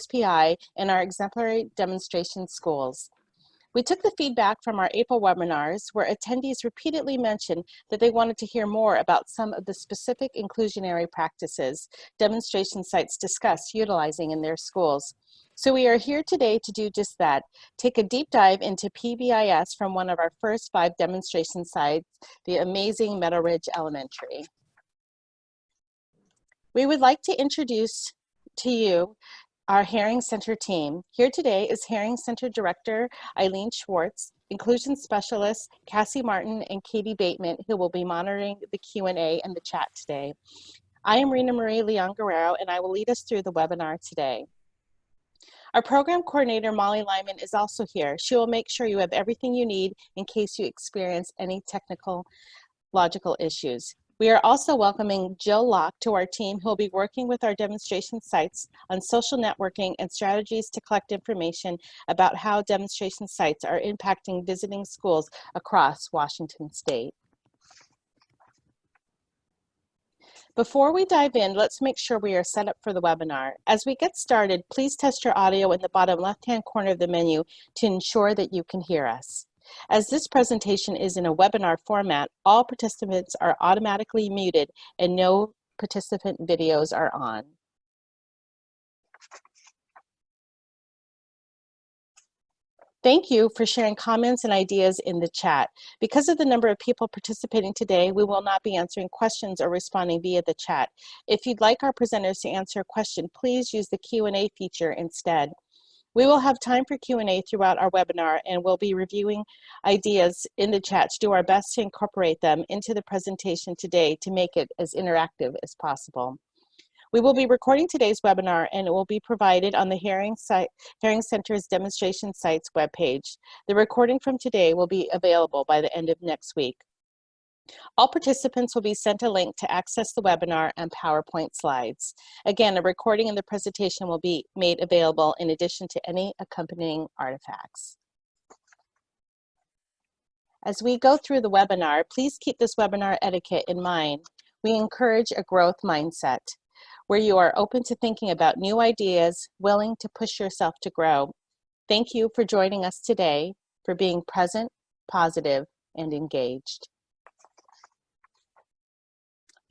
OSPI in our exemplary demonstration schools. We took the feedback from our April webinars where attendees repeatedly mentioned that they wanted to hear more about some of the specific inclusionary practices demonstration sites discussed utilizing in their schools. So we are here today to do just that, take a deep dive into PBIS from one of our first 5 demonstration sites, the amazing Meadow Ridge Elementary. We would like to introduce to you our Herring Center team. Here today is Herring Center Director Eileen Schwartz, Inclusion Specialists Cassie Martin and Katie Bateman, who will be monitoring the Q&A and the chat today. I am Rena Marie Leon Guerrero, and I will lead us through the webinar today. Our program coordinator, Molly Lyman, is also here. She will make sure you have everything you need in case you experience any technological issues. We are also welcoming Jill Locke to our team, who will be working with our demonstration sites on social networking and strategies to collect information about how demonstration sites are impacting visiting schools across Washington State. Before we dive in, let's make sure we are set up for the webinar. As we get started, please test your audio in the bottom left-hand corner of the menu to ensure that you can hear us. As this presentation is in a webinar format, all participants are automatically muted and no participant videos are on. Thank you for sharing comments and ideas in the chat. Because of the number of people participating today, we will not be answering questions or responding via the chat. If you'd like our presenters to answer a question, please use the Q&A feature instead. We will have time for Q&A throughout our webinar, and we'll be reviewing ideas in the chat to do our best to incorporate them into the presentation today to make it as interactive as possible. We will be recording today's webinar, and it will be provided on the Herring Center's Demonstration Sites webpage. The recording from today will be available by the end of next week. All participants will be sent a link to access the webinar and PowerPoint slides. Again, a recording of the presentation will be made available in addition to any accompanying artifacts. As we go through the webinar, please keep this webinar etiquette in mind. We encourage a growth mindset, where you are open to thinking about new ideas, willing to push yourself to grow. Thank you for joining us today, for being present, positive, and engaged.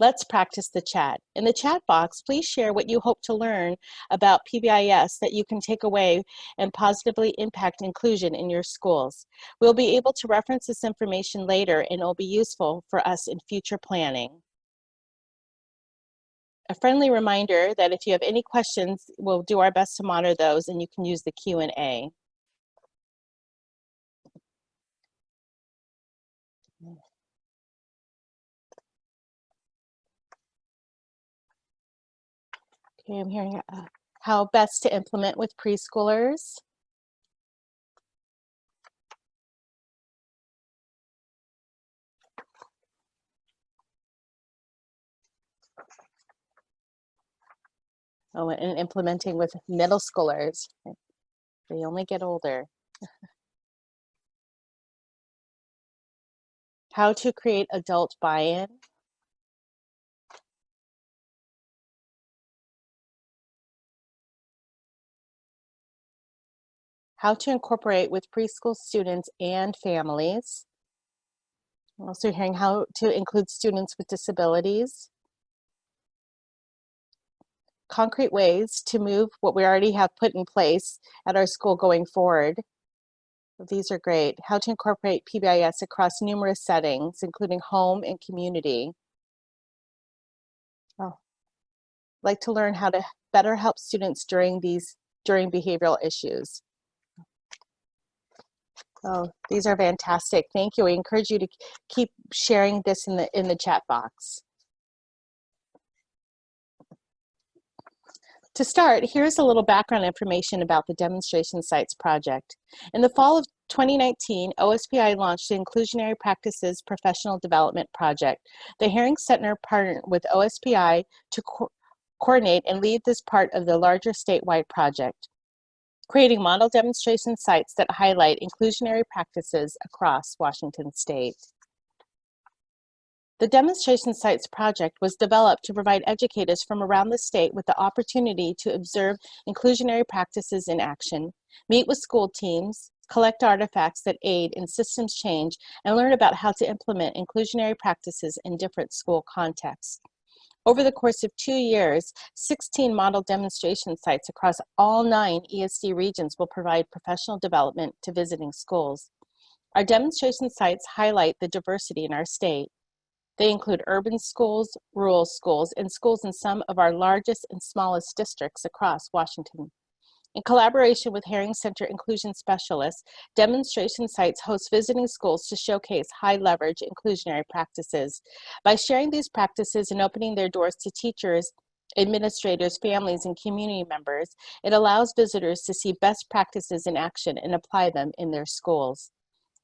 Let's practice the chat. In the chat box, please share what you hope to learn about PBIS that you can take away and positively impact inclusion in your schools. We'll be able to reference this information later, and it will be useful for us in future planning. A friendly reminder that if you have any questions, we'll do our best to monitor those, and you can use the Q&A. Okay, I'm hearing how best to implement with preschoolers. Oh, and implementing with middle schoolers. They only get older. How to create adult buy-in. How to incorporate with preschool students and families. I'm also hearing how to include students with disabilities. Concrete ways to move what we already have put in place at our school going forward. These are great. How to incorporate PBIS across numerous settings, including home and community. Oh, like to learn how to better help students during behavioral issues. Oh, these are fantastic. Thank you. I encourage you to keep sharing this in the chat box. To start, here's a little background information about the Demonstration Sites project. In the fall of 2019, OSPI launched the Inclusionary Practices Professional Development Project. The Herring Center partnered with OSPI to coordinate and lead this part of the larger statewide project, creating model demonstration sites that highlight inclusionary practices across Washington State. The Demonstration Sites project was developed to provide educators from around the state with the opportunity to observe inclusionary practices in action, meet with school teams, collect artifacts that aid in systems change, and learn about how to implement inclusionary practices in different school contexts. Over the course of 2 years, 16 model demonstration sites across all 9 ESD regions will provide professional development to visiting schools. Our demonstration sites highlight the diversity in our state. They include urban schools, rural schools, and schools in some of our largest and smallest districts across Washington. In collaboration with Herring Center Inclusion Specialists, demonstration sites host visiting schools to showcase high-leverage inclusionary practices. By sharing these practices and opening their doors to teachers, administrators, families, and community members, it allows visitors to see best practices in action and apply them in their schools.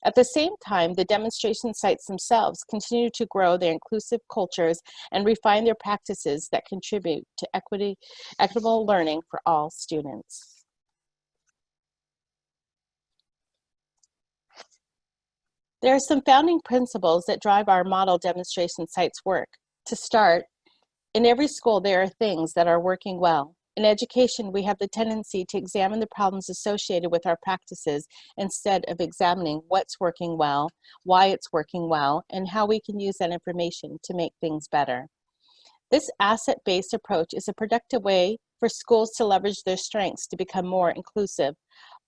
At the same time, the demonstration sites themselves continue to grow their inclusive cultures and refine their practices that contribute to equitable learning for all students. There are some founding principles that drive our model demonstration sites work. To start, in every school there are things that are working well. In education, we have the tendency to examine the problems associated with our practices instead of examining what's working well, why it's working well, and how we can use that information to make things better. This asset-based approach is a productive way for schools to leverage their strengths to become more inclusive.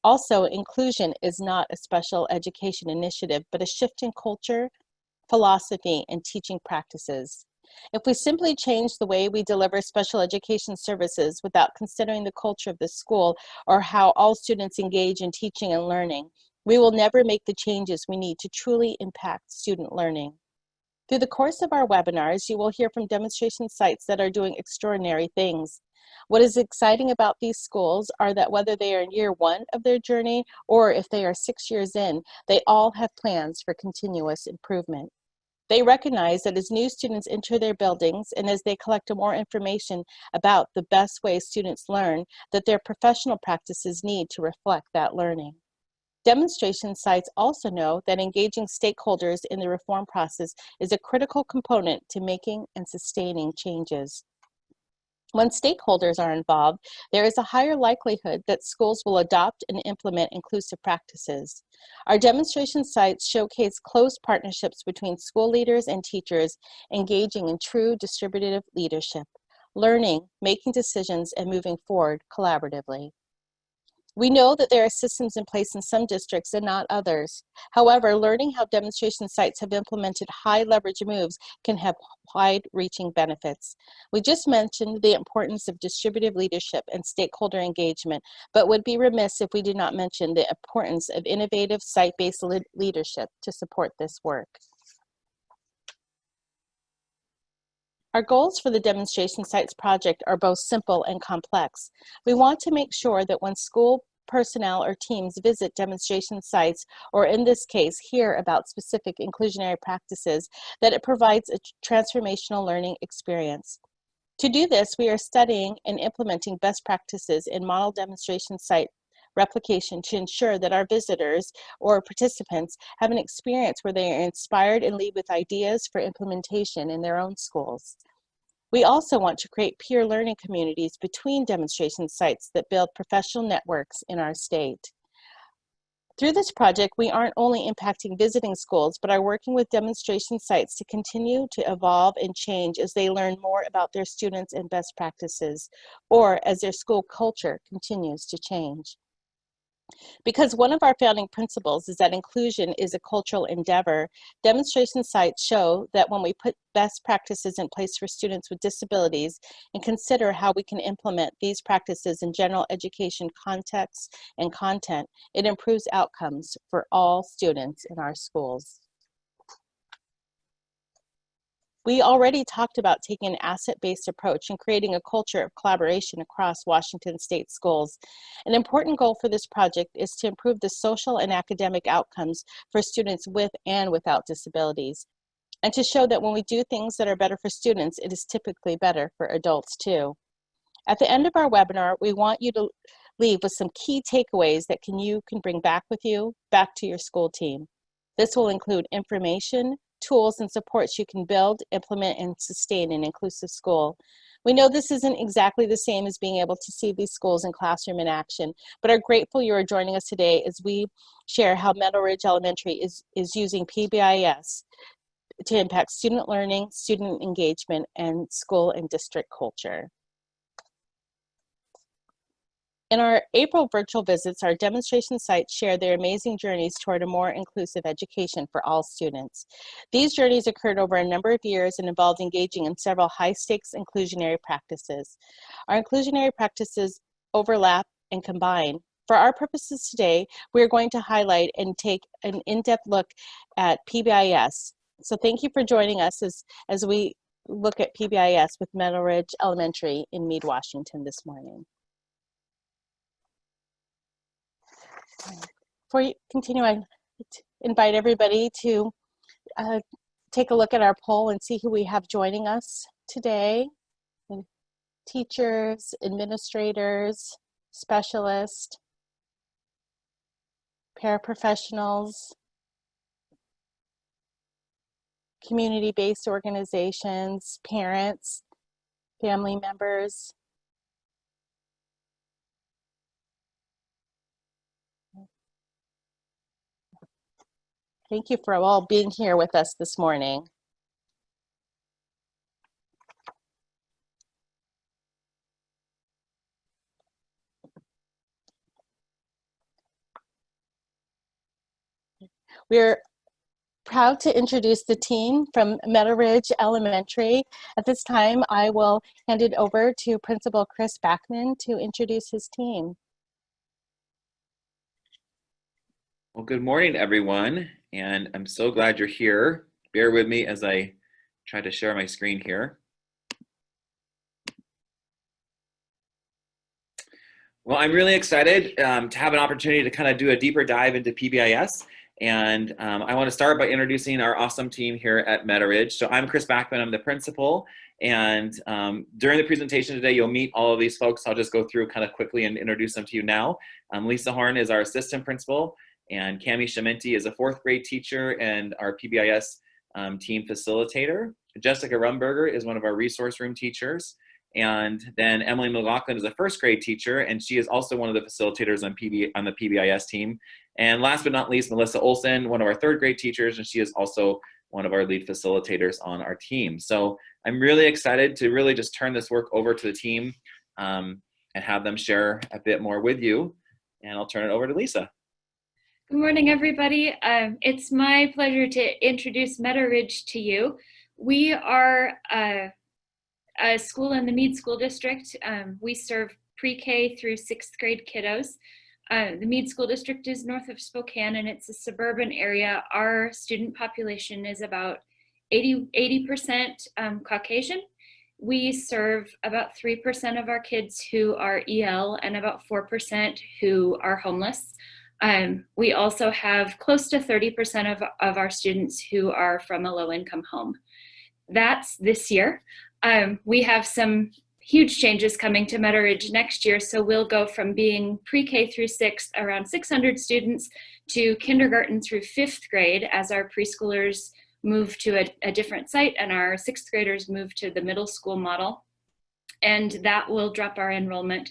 Also, inclusion is not a special education initiative, but a shift in culture, philosophy, and teaching practices. If we simply change the way we deliver special education services without considering the culture of the school or how all students engage in teaching and learning, we will never make the changes we need to truly impact student learning. Through the course of our webinars, you will hear from demonstration sites that are doing extraordinary things. What is exciting about these schools are that whether they are in year 1 of their journey or if they are 6 years in, they all have plans for continuous improvement. They recognize that as new students enter their buildings and as they collect more information about the best ways students learn, that their professional practices need to reflect that learning. Demonstration sites also know that engaging stakeholders in the reform process is a critical component to making and sustaining changes. When stakeholders are involved, there is a higher likelihood that schools will adopt and implement inclusive practices. Our demonstration sites showcase close partnerships between school leaders and teachers engaging in true distributive leadership, learning, making decisions, and moving forward collaboratively. We know that there are systems in place in some districts and not others. However, learning how demonstration sites have implemented high leverage moves can have wide-reaching benefits. We just mentioned the importance of distributive leadership and stakeholder engagement, but would be remiss if we did not mention the importance of innovative site-based leadership to support this work. Our goals for the Demonstration Sites project are both simple and complex. We want to make sure that when school personnel or teams visit demonstration sites, or in this case, hear about specific inclusionary practices, that it provides a transformational learning experience. To do this, we are studying and implementing best practices in model demonstration site replication to ensure that our visitors or participants have an experience where they are inspired and leave with ideas for implementation in their own schools. We also want to create peer learning communities between demonstration sites that build professional networks in our state. Through this project, we aren't only impacting visiting schools, but are working with demonstration sites to continue to evolve and change as they learn more about their students and best practices, or as their school culture continues to change. Because one of our founding principles is that inclusion is a cultural endeavor, demonstration sites show that when we put best practices in place for students with disabilities and consider how we can implement these practices in general education contexts and content, it improves outcomes for all students in our schools. We already talked about taking an asset-based approach and creating a culture of collaboration across Washington state schools. An important goal for this project is to improve the social and academic outcomes for students with and without disabilities, and to show that when we do things that are better for students, it is typically better for adults too. At the end of our webinar, we want you to leave with some key takeaways that you can bring back with you, back to your school team. This will include information, tools and supports you can build, implement, and sustain an inclusive school. We know this isn't exactly the same as being able to see these schools in classroom in action, but are grateful you are joining us today as we share how Meadow Ridge Elementary is using PBIS to impact student learning, student engagement, and school and district culture. In our April virtual visits, our demonstration sites share their amazing journeys toward a more inclusive education for all students. These journeys occurred over a number of years and involved engaging in several high-stakes inclusionary practices. Our inclusionary practices overlap and combine. For our purposes today, we are going to highlight and take an in-depth look at PBIS. So thank you for joining us as we look at PBIS with Meadow Ridge Elementary in Meade, Washington this morning. Before you continue, I invite everybody to take a look at our poll and see who we have joining us today. Teachers, administrators, specialists, paraprofessionals, community-based organizations, parents, family members. Thank you for all being here with us this morning. We're proud to introduce the team from Meadow Ridge Elementary. At this time, I will hand it over to Principal Chris Backman to introduce his team. Well, good morning, everyone, and I'm so glad you're here. Bear with me as I try to share my screen here. Well, I'm really excited to have an opportunity to kind of do a deeper dive into PBIS. And I want to start by introducing our awesome team here at Meadow Ridge. So I'm Chris Backman, I'm the principal. And during the presentation today, you'll meet all of these folks. I'll just go through kind of quickly and introduce them to you now. Lisa Horn is our assistant principal, and Cami Shimenti is a 4th grade teacher and our PBIS team facilitator. Jessica Rumberger is one of our resource room teachers. And then Emily McLaughlin is a 1st grade teacher, and she is also one of the facilitators on the PBIS team. And last but not least, Melissa Olson, one of our 3rd grade teachers, and she is also one of our lead facilitators on our team. So I'm really excited to really just turn this work over to the team and have them share a bit more with you. And I'll turn it over to Lisa. Good morning, everybody. It's my pleasure to introduce Meadow Ridge to you. We are a school in the Meade School District. We serve pre-K through 6th grade kiddos. The Meade School District is north of Spokane, and it's a suburban area. Our student population is about 80% Caucasian. We serve about 3% of our kids who are EL and about 4% who are homeless. We also have close to 30% of our students who are from a low-income home. That's this year. We have some huge changes coming to Meadow Ridge next year, so we'll go from being pre-K through 6th, around 600 students, to kindergarten through 5th grade as our preschoolers move to a different site and our 6th graders move to the middle school model. And that will drop our enrollment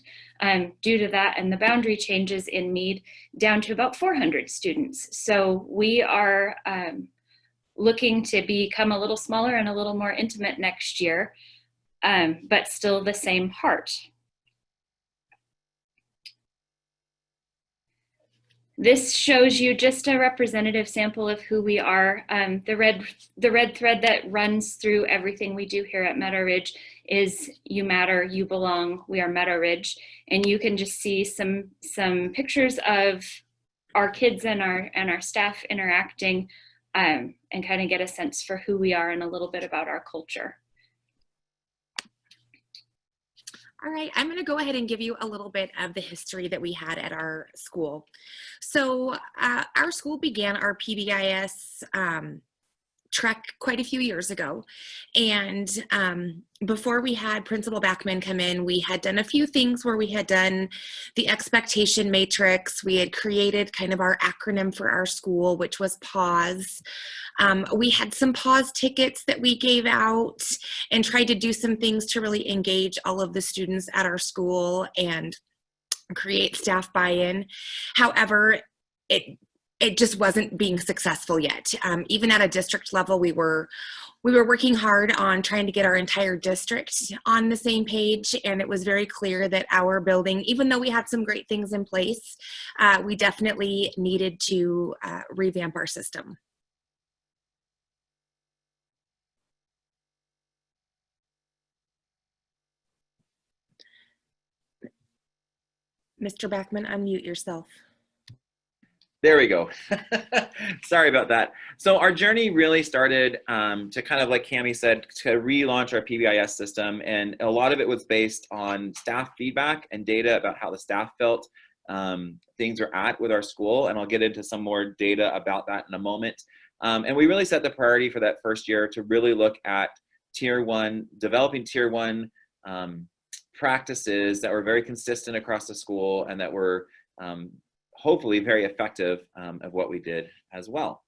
due to that and the boundary changes in Meade down to about 400 students. So we are looking to become a little smaller and a little more intimate next year, but still the same heart. This shows you just a representative sample of who we are. The red thread that runs through everything we do here at Meadow Ridge is you matter, you belong, we are Meadow Ridge. And you can just see some pictures of our kids and our staff interacting and kind of get a sense for who we are and a little bit about our culture. All right, I'm going to go ahead and give you a little bit of the history that we had at our school. So our school began our PBIS trek quite a few years ago. And before we had Principal Backman come in, we had done a few things where we had done the expectation matrix. We had created kind of our acronym for our school, which was PAUSE. We had some PAUSE tickets that we gave out and tried to do some things to really engage all of the students at our school and create staff buy-in. However, it just wasn't being successful yet. Even at a district level, we were working hard on trying to get our entire district on the same page, and it was very clear that our building, even though we had some great things in place, we definitely needed to revamp our system. Mr. Backman, unmute yourself. There we go. Sorry about that. So our journey really started to kind of, like Cami said, to relaunch our PBIS system. And a lot of it was based on staff feedback and data about how the staff felt things are at with our school. And I'll get into some more data about that in a moment. And we really set the priority for that first year to really look at developing tier one practices that were very consistent across the school and that were hopefully very effective of what we did as well.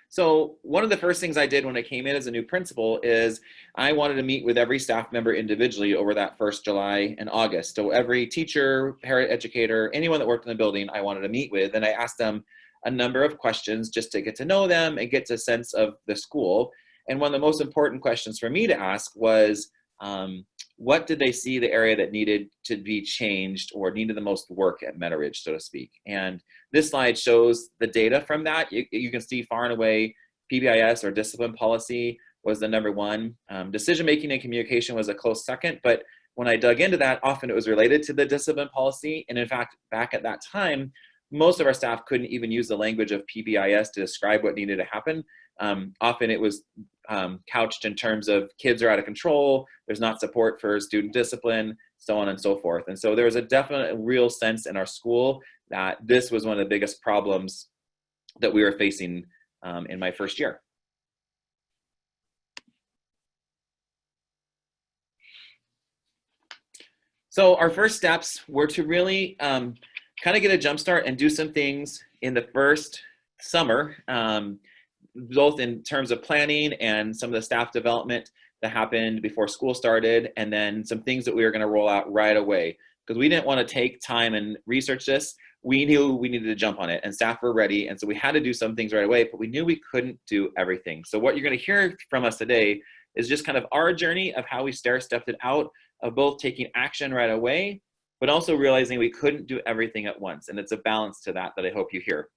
So one of the first things I did when I came in as a new principal is I wanted to meet with every staff member individually over that first July and August. So every teacher, parent educator, anyone that worked in the building, I wanted to meet with, and I asked them a number of questions just to get to know them and get a sense of the school. And one of the most important questions for me to ask was, what did they see the area that needed to be changed or needed the most work at Meadow Ridge, so to speak? And this slide shows the data from that. You can see far and away PBIS, or discipline policy, was the number one. Decision-making and communication was a close second, but when I dug into that, often it was related to the discipline policy. And in fact, back at that time, most of our staff couldn't even use the language of PBIS to describe what needed to happen. Often it was couched in terms of kids are out of control, there's not support for student discipline, so on and so forth. And so there was a definite real sense in our school that this was one of the biggest problems that we were facing in my first year. So our first steps were to really kind of get a jump start and do some things in the first summer, both in terms of planning and some of the staff development that happened before school started, and then some things that we were going to roll out right away. Because we didn't want to take time and research this. We knew we needed to jump on it, and staff were ready, and so we had to do some things right away, but we knew we couldn't do everything. So what you're going to hear from us today is just kind of our journey of how we stair-stepped it out, of both taking action right away, but also realizing we couldn't do everything at once. And it's a balance to that I hope you hear.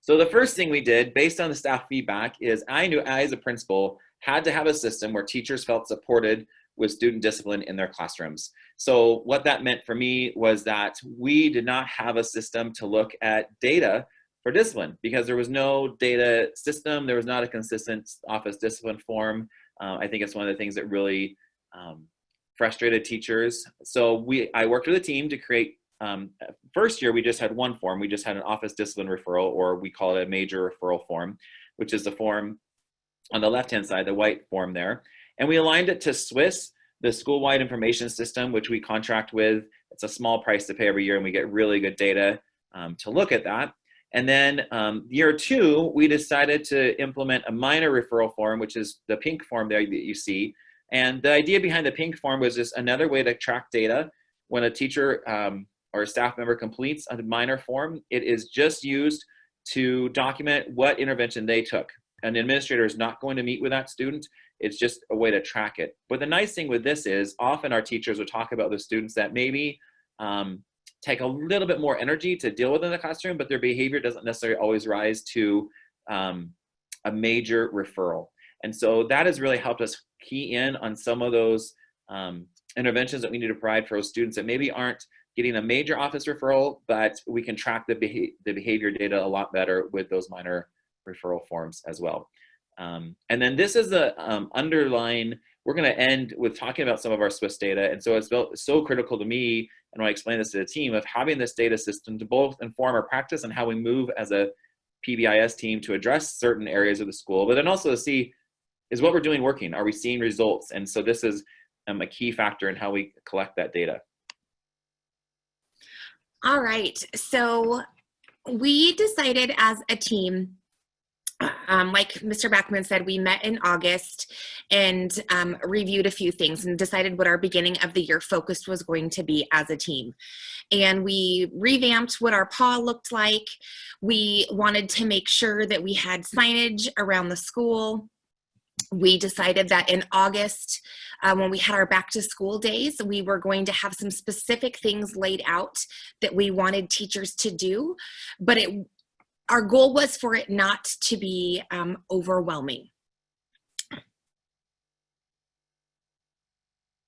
So the first thing we did, based on the staff feedback, is I knew I, as a principal, had to have a system where teachers felt supported with student discipline in their classrooms. So what that meant for me was that we did not have a system to look at data for discipline, because there was no data system, there was not a consistent office discipline form. I think it's one of the things that really frustrated teachers. So I worked with a team to create, first year we just had one form. We just had an office discipline referral, or we call it a major referral form, which is the form on the left-hand side, the white form there. And we aligned it to SWIS, the school-wide information system, which we contract with. It's a small price to pay every year, and we get really good data to look at that. And then year two, we decided to implement a minor referral form, which is the pink form there that you see. And the idea behind the pink form was just another way to track data. When a teacher or a staff member completes a minor form, it is just used to document what intervention they took. An administrator is not going to meet with that student. It's just a way to track it. But the nice thing with this is often our teachers will talk about the students that maybe take a little bit more energy to deal with in the classroom, but their behavior doesn't necessarily always rise to a major referral. And so that has really helped us key in on some of those interventions that we need to provide for those students that maybe aren't getting a major office referral, but we can track the behavior data a lot better with those minor referral forms as well. And then this is the underline. We're going to end with talking about some of our SWIS data. And so it's so critical to me, and when I explain this to the team, of having this data system to both inform our practice and how we move as a PBIS team to address certain areas of the school, but then also to see, is what we're doing working? Are we seeing results? And so this is a key factor in how we collect that data. All right, so we decided as a team, like Mr. Backman said, we met in August and reviewed a few things and decided what our beginning of the year focus was going to be as a team. And we revamped what our PAW looked like. We wanted to make sure that we had signage around the school. We decided that in August, when we had our back to school days, we were going to have some specific things laid out that we wanted teachers to do, but our goal was for it not to be overwhelming.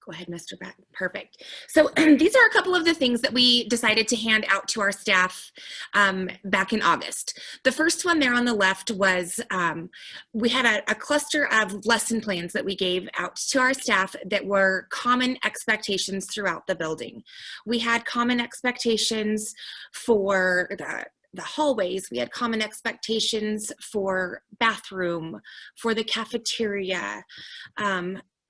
Go ahead, Mr. Beck. Perfect. So these are a couple of the things that we decided to hand out to our staff back in August. The first one there on the left was we had a cluster of lesson plans that we gave out to our staff that were common expectations throughout the building. We had common expectations for the hallways. We had common expectations for bathroom, for the cafeteria,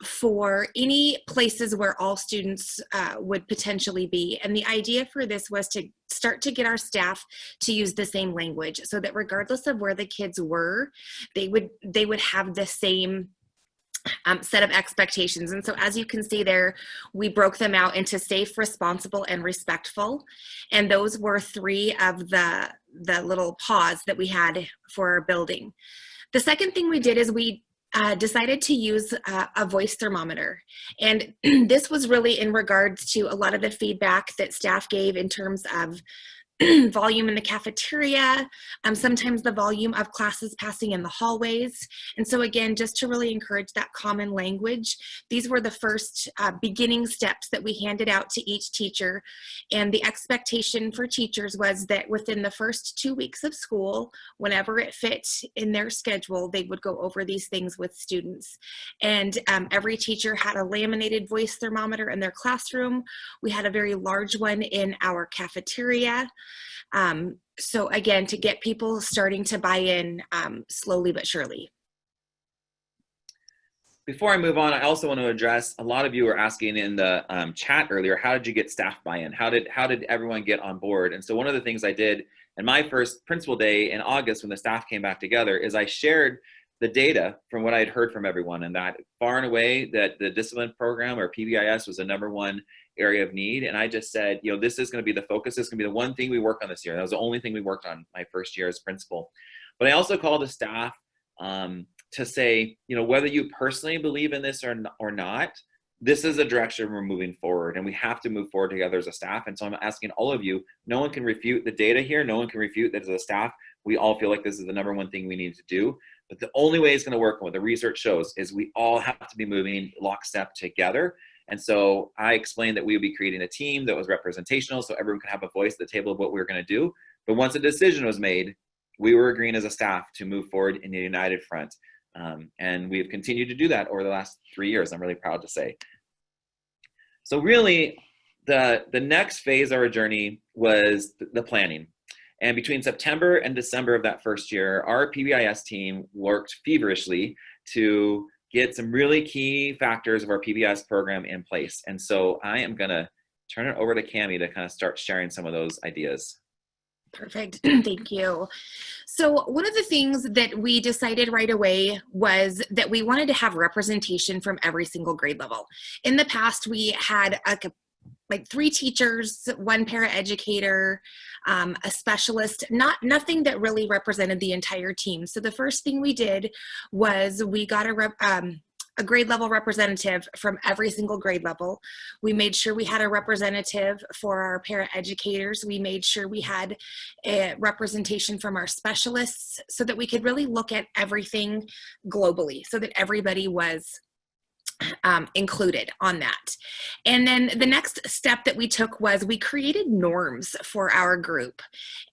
for any places where all students would potentially be. And the idea for this was to start to get our staff to use the same language so that regardless of where the kids were, they would have the same set of expectations. And so as you can see there, we broke them out into safe, responsible, and respectful. And those were 3 of the little paws that we had for our building. The second thing we did is we decided to use a voice thermometer. And this was really in regards to a lot of the feedback that staff gave in terms of volume in the cafeteria, sometimes the volume of classes passing in the hallways. And so again, just to really encourage that common language, these were the first beginning steps that we handed out to each teacher. And the expectation for teachers was that within the first 2 weeks of school, whenever it fit in their schedule, they would go over these things with students. And every teacher had a laminated voice thermometer in their classroom. We had a very large one in our cafeteria. So again, to get people starting to buy in slowly but surely. Before I move on, I also want to address, a lot of you were asking in the chat earlier, how did you get staff buy-in? How did everyone get on board? And so one of the things I did in my first principal day in August when the staff came back together is I shared the data from what I had heard from everyone, and that far and away that the discipline program or PBIS was the #1 area of need. And I just said, this is going to be the focus. This is going to be the one thing we work on this year. That was the only thing we worked on my first year as principal. But I also called the staff to say, whether you personally believe in this or not, this is the direction we're moving forward, and we have to move forward together as a staff. And so I'm asking all of you, no one can refute the data here. No one can refute that as a staff, we all feel like this is the #1 thing we need to do. But the only way it's going to work, and what the research shows, is we all have to be moving lockstep together. And so I explained that we would be creating a team that was representational so everyone could have a voice at the table of what we were going to do. But once a decision was made, we were agreeing as a staff to move forward in a united front. And we've continued to do that over the last 3 years, I'm really proud to say. So really, the next phase of our journey was the planning. And between September and December of that first year, our PBIS team worked feverishly to get some really key factors of our PBIS program in place. And so I am going to turn it over to Cami to kind of start sharing some of those ideas. Perfect. Thank you. So one of the things that we decided right away was that we wanted to have representation from every single grade level. In the past, we had like 3 teachers, 1 paraeducator, a specialist, nothing that really represented the entire team. So the first thing we did was we got a grade level representative from every single grade level. We made sure we had a representative for our paraeducators. We made sure we had a representation from our specialists so that we could really look at everything globally so that everybody was included on that. And then the next step that we took was we created norms for our group.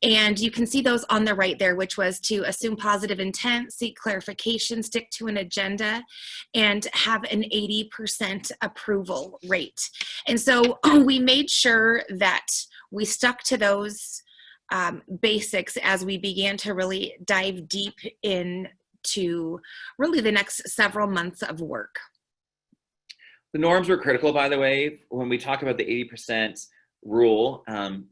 And you can see those on the right there, which was to assume positive intent, seek clarification, stick to an agenda, and have an 80% approval rate. And so we made sure that we stuck to those basics as we began to really dive deep into really the next several months of work. The norms were critical, by the way. When we talk about the 80% rule,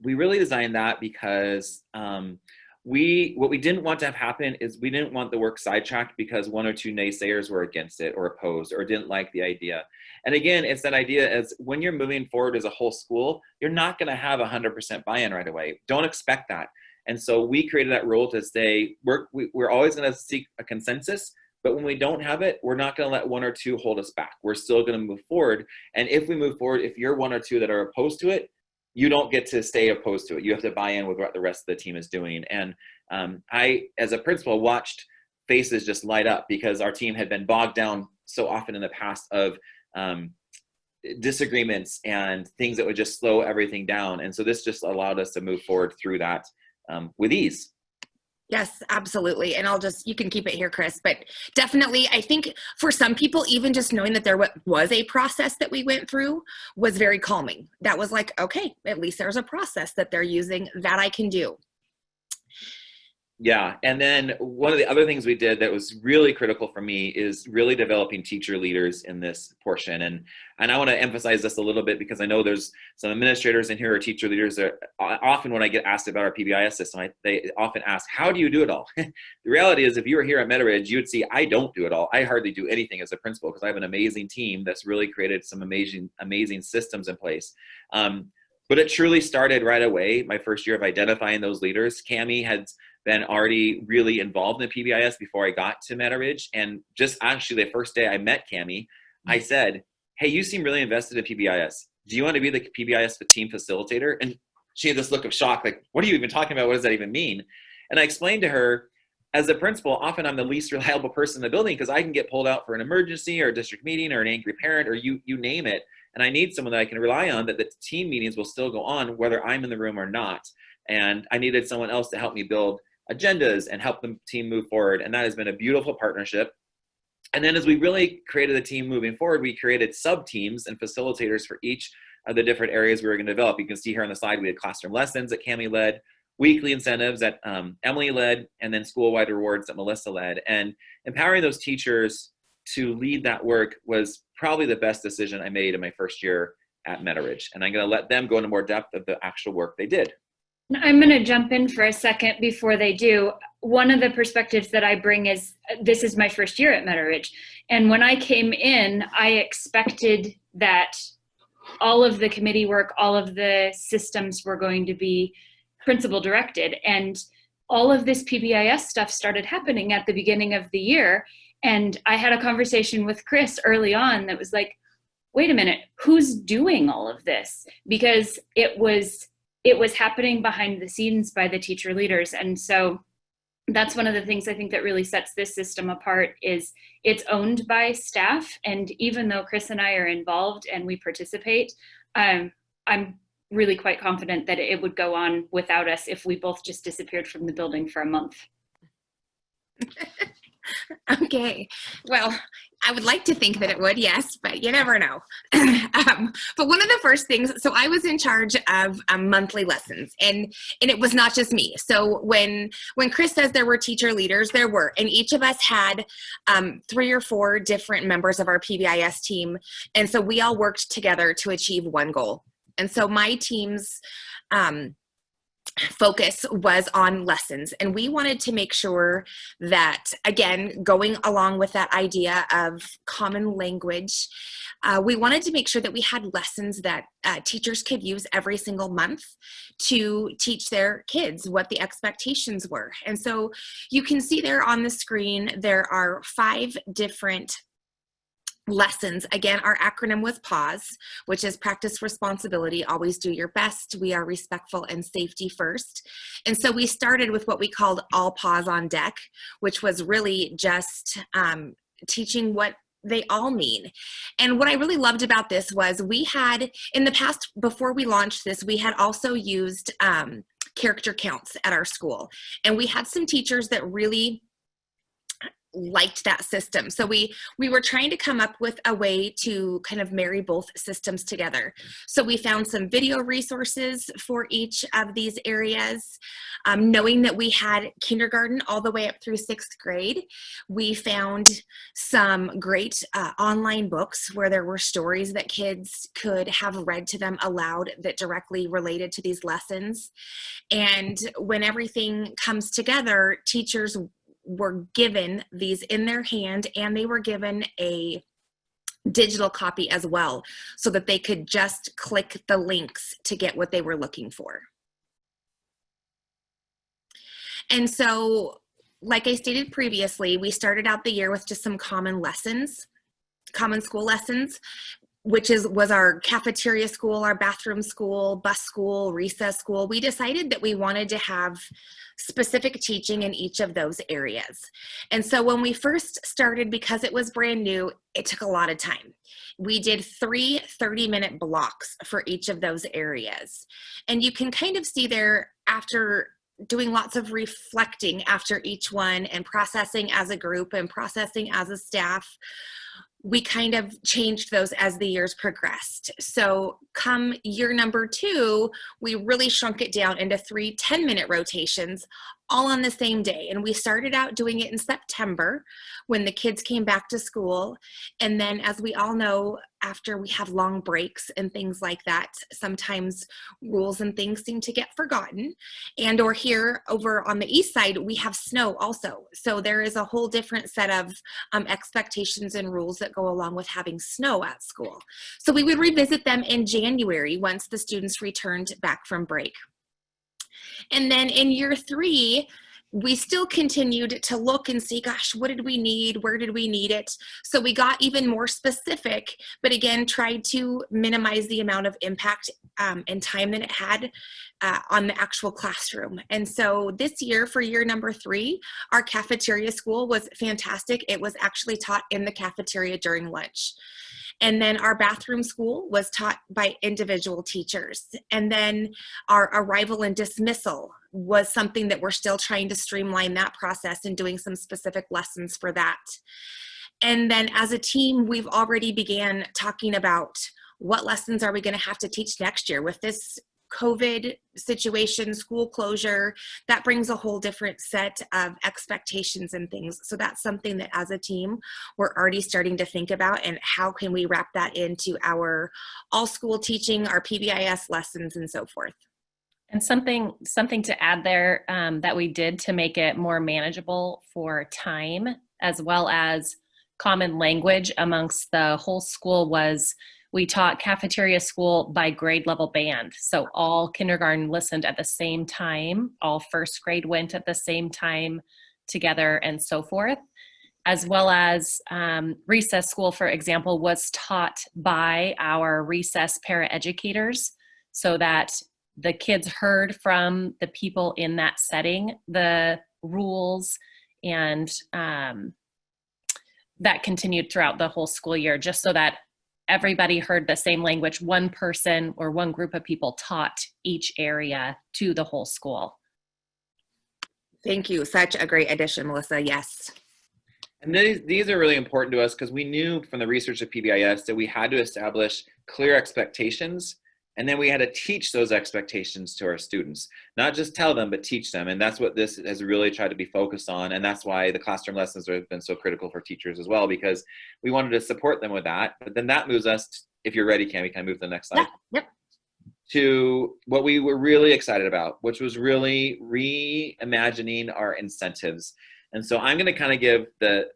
we really designed that because what we didn't want to have happen is we didn't want the work sidetracked because one or two naysayers were against it or opposed or didn't like the idea. And again, it's that idea as when you're moving forward as a whole school, you're not going to have 100% buy-in right away. Don't expect that. And so we created that rule to say we're always going to seek a consensus. But when we don't have it, we're not going to let one or two hold us back. We're still going to move forward. And if we move forward, if you're one or two that are opposed to it, you don't get to stay opposed to it. You have to buy in with what the rest of the team is doing. And I, as a principal, watched faces just light up because our team had been bogged down so often in the past of disagreements and things that would just slow everything down. And so this just allowed us to move forward through that with ease. Yes, absolutely. And you can keep it here, Chris, but definitely, I think for some people, even just knowing that there was a process that we went through was very calming. That was like, okay, at least there's a process that they're using that I can do. Yeah. And then one of the other things we did that was really critical for me is really developing teacher leaders in this portion. And I want to emphasize this a little bit because I know there's some administrators in here or teacher leaders that often when I get asked about our PBIS system, they often ask, how do you do it all? The reality is if you were here at Meadow, you would see I don't do it all. I hardly do anything as a principal because I have an amazing team that's really created some amazing systems in place. But it truly started right away. My first year of identifying those leaders, Cammie had been already really involved in PBIS before I got to Meadow Ridge. And just actually the first day I met Cammie, I said, hey, you seem really invested in PBIS. Do you want to be the PBIS team facilitator? And she had this look of shock, like, what are you even talking about? What does that even mean? And I explained to her, as a principal, often I'm the least reliable person in the building because I can get pulled out for an emergency or a district meeting or an angry parent or you name it. And I need someone that I can rely on that the team meetings will still go on whether I'm in the room or not. And I needed someone else to help me build agendas and help the team move forward. And that has been a beautiful partnership. And then as we really created the team moving forward, we created sub-teams and facilitators for each of the different areas we were going to develop. You can see here on the slide, we had classroom lessons that Cammie led, weekly incentives that Emily led, and then school-wide rewards that Melissa led. And empowering those teachers to lead that work was probably the best decision I made in my first year at Meadow Ridge. And I'm going to let them go into more depth of the actual work they did. I'm going to jump in for a second before they do. One of the perspectives that I bring is this is my first year at Meadow Ridge. And when I came in, I expected that all of the committee work, all of the systems were going to be principal directed. And all of this PBIS stuff started happening at the beginning of the year. And I had a conversation with Chris early on that was like, wait a minute, who's doing all of this? Because it was happening behind the scenes by the teacher leaders. And so that's one of the things I think that really sets this system apart is it's owned by staff. And even though Chris and I are involved and we participate, I'm really quite confident that it would go on without us if we both just disappeared from the building for a month. Okay, well, I would like to think that it would, yes, but you never know. But one of the first things, so I was in charge of monthly lessons, and it was not just me. So when Chris says there were teacher leaders, there were, and each of us had 3 or 4 different members of our PBIS team, and so we all worked together to achieve one goal. And so my team's focus was on lessons, and we wanted to make sure that, again, going along with that idea of common language, we wanted to make sure that we had lessons that teachers could use every single month to teach their kids what the expectations were. And so you can see there on the screen, there are 5 different lessons. Again, our acronym was PAUSE, which is practice responsibility, always do your best, we are respectful, and safety first. And so we started with what we called all paws on deck, which was really just teaching what they all mean. And what I really loved about this was we had, in the past, before we launched this, we had also used character counts at our school. And we had some teachers that really liked that system. So we were trying to come up with a way to kind of marry both systems together. So we found some video resources for each of these areas. Knowing that we had kindergarten all the way up through 6th grade, we found some great online books where there were stories that kids could have read to them aloud that directly related to these lessons. And when everything comes together, teachers were given these in their hand, and they were given a digital copy as well, so that they could just click the links to get what they were looking for. And so, like I stated previously, we started out the year with just some common lessons, common school lessons, which was our cafeteria school, our bathroom school, bus school, recess school. We decided that we wanted to have specific teaching in each of those areas. And so when we first started, because it was brand new, it took a lot of time. We did 3 30-minute blocks for each of those areas. And you can kind of see there, after doing lots of reflecting after each one and processing as a group and processing as a staff, we kind of changed those as the years progressed. So come year number 2, we really shrunk it down into 3 10-minute rotations, all on the same day. And we started out doing it in September when the kids came back to school. And then, as we all know, after we have long breaks and things like that, sometimes rules and things seem to get forgotten. And or here over on the east side, we have snow also. So there is a whole different set of expectations and rules that go along with having snow at school. So we would revisit them in January once the students returned back from break. And then in year 3, we still continued to look and see, gosh, what did we need? Where did we need it? So we got even more specific, but again, tried to minimize the amount of impact and time that it had on the actual classroom. And so this year, for year number 3, our cafeteria school was fantastic. It was actually taught in the cafeteria during lunch. And then our bathroom school was taught by individual teachers. And then our arrival and dismissal was something that we're still trying to streamline that process and doing some specific lessons for that. And then as a team, we've already began talking about what lessons are we going to have to teach next year with this COVID situation, school closure. That brings a whole different set of expectations and things. So that's something that as a team, we're already starting to think about, and how can we wrap that into our all school teaching, our PBIS lessons, and so forth. And something to add there that we did to make it more manageable for time, as well as common language amongst the whole school, was we taught cafeteria school by grade level band. So all kindergarten listened at the same time, all first grade went at the same time together, and so forth. As well as recess school, for example, was taught by our recess paraeducators, so that the kids heard from the people in that setting the rules, and that continued throughout the whole school year, just so that everybody heard the same language. One person or one group of people taught each area to the whole school. Thank you. Such a great addition, Melissa. Yes. And these are really important to us because we knew from the research of PBIS that we had to establish clear expectations, and then we had to teach those expectations to our students. Not just tell them, but teach them. And that's what this has really tried to be focused on. And that's why the classroom lessons have been so critical for teachers as well, because we wanted to support them with that. But then that moves us, if you're ready, Cami, can I move to the next slide? Yep. To what we were really excited about, which was really reimagining our incentives. And so I'm going to kind of give the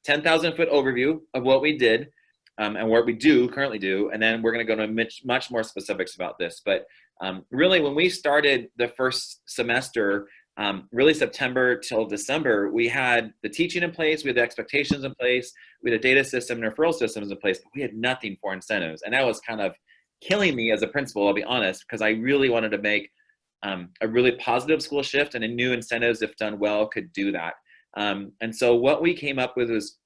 10,000 foot overview of what we did and what we currently do. And then we're going to go into much more specifics about this. But really, when we started the first semester, really September till December, we had the teaching in place, we had the expectations in place, we had a data system and referral systems in place, but we had nothing for incentives. And that was kind of killing me as a principal, I'll be honest, because I really wanted to make a really positive school shift, and a new incentives, if done well, could do that. And so what we came up with was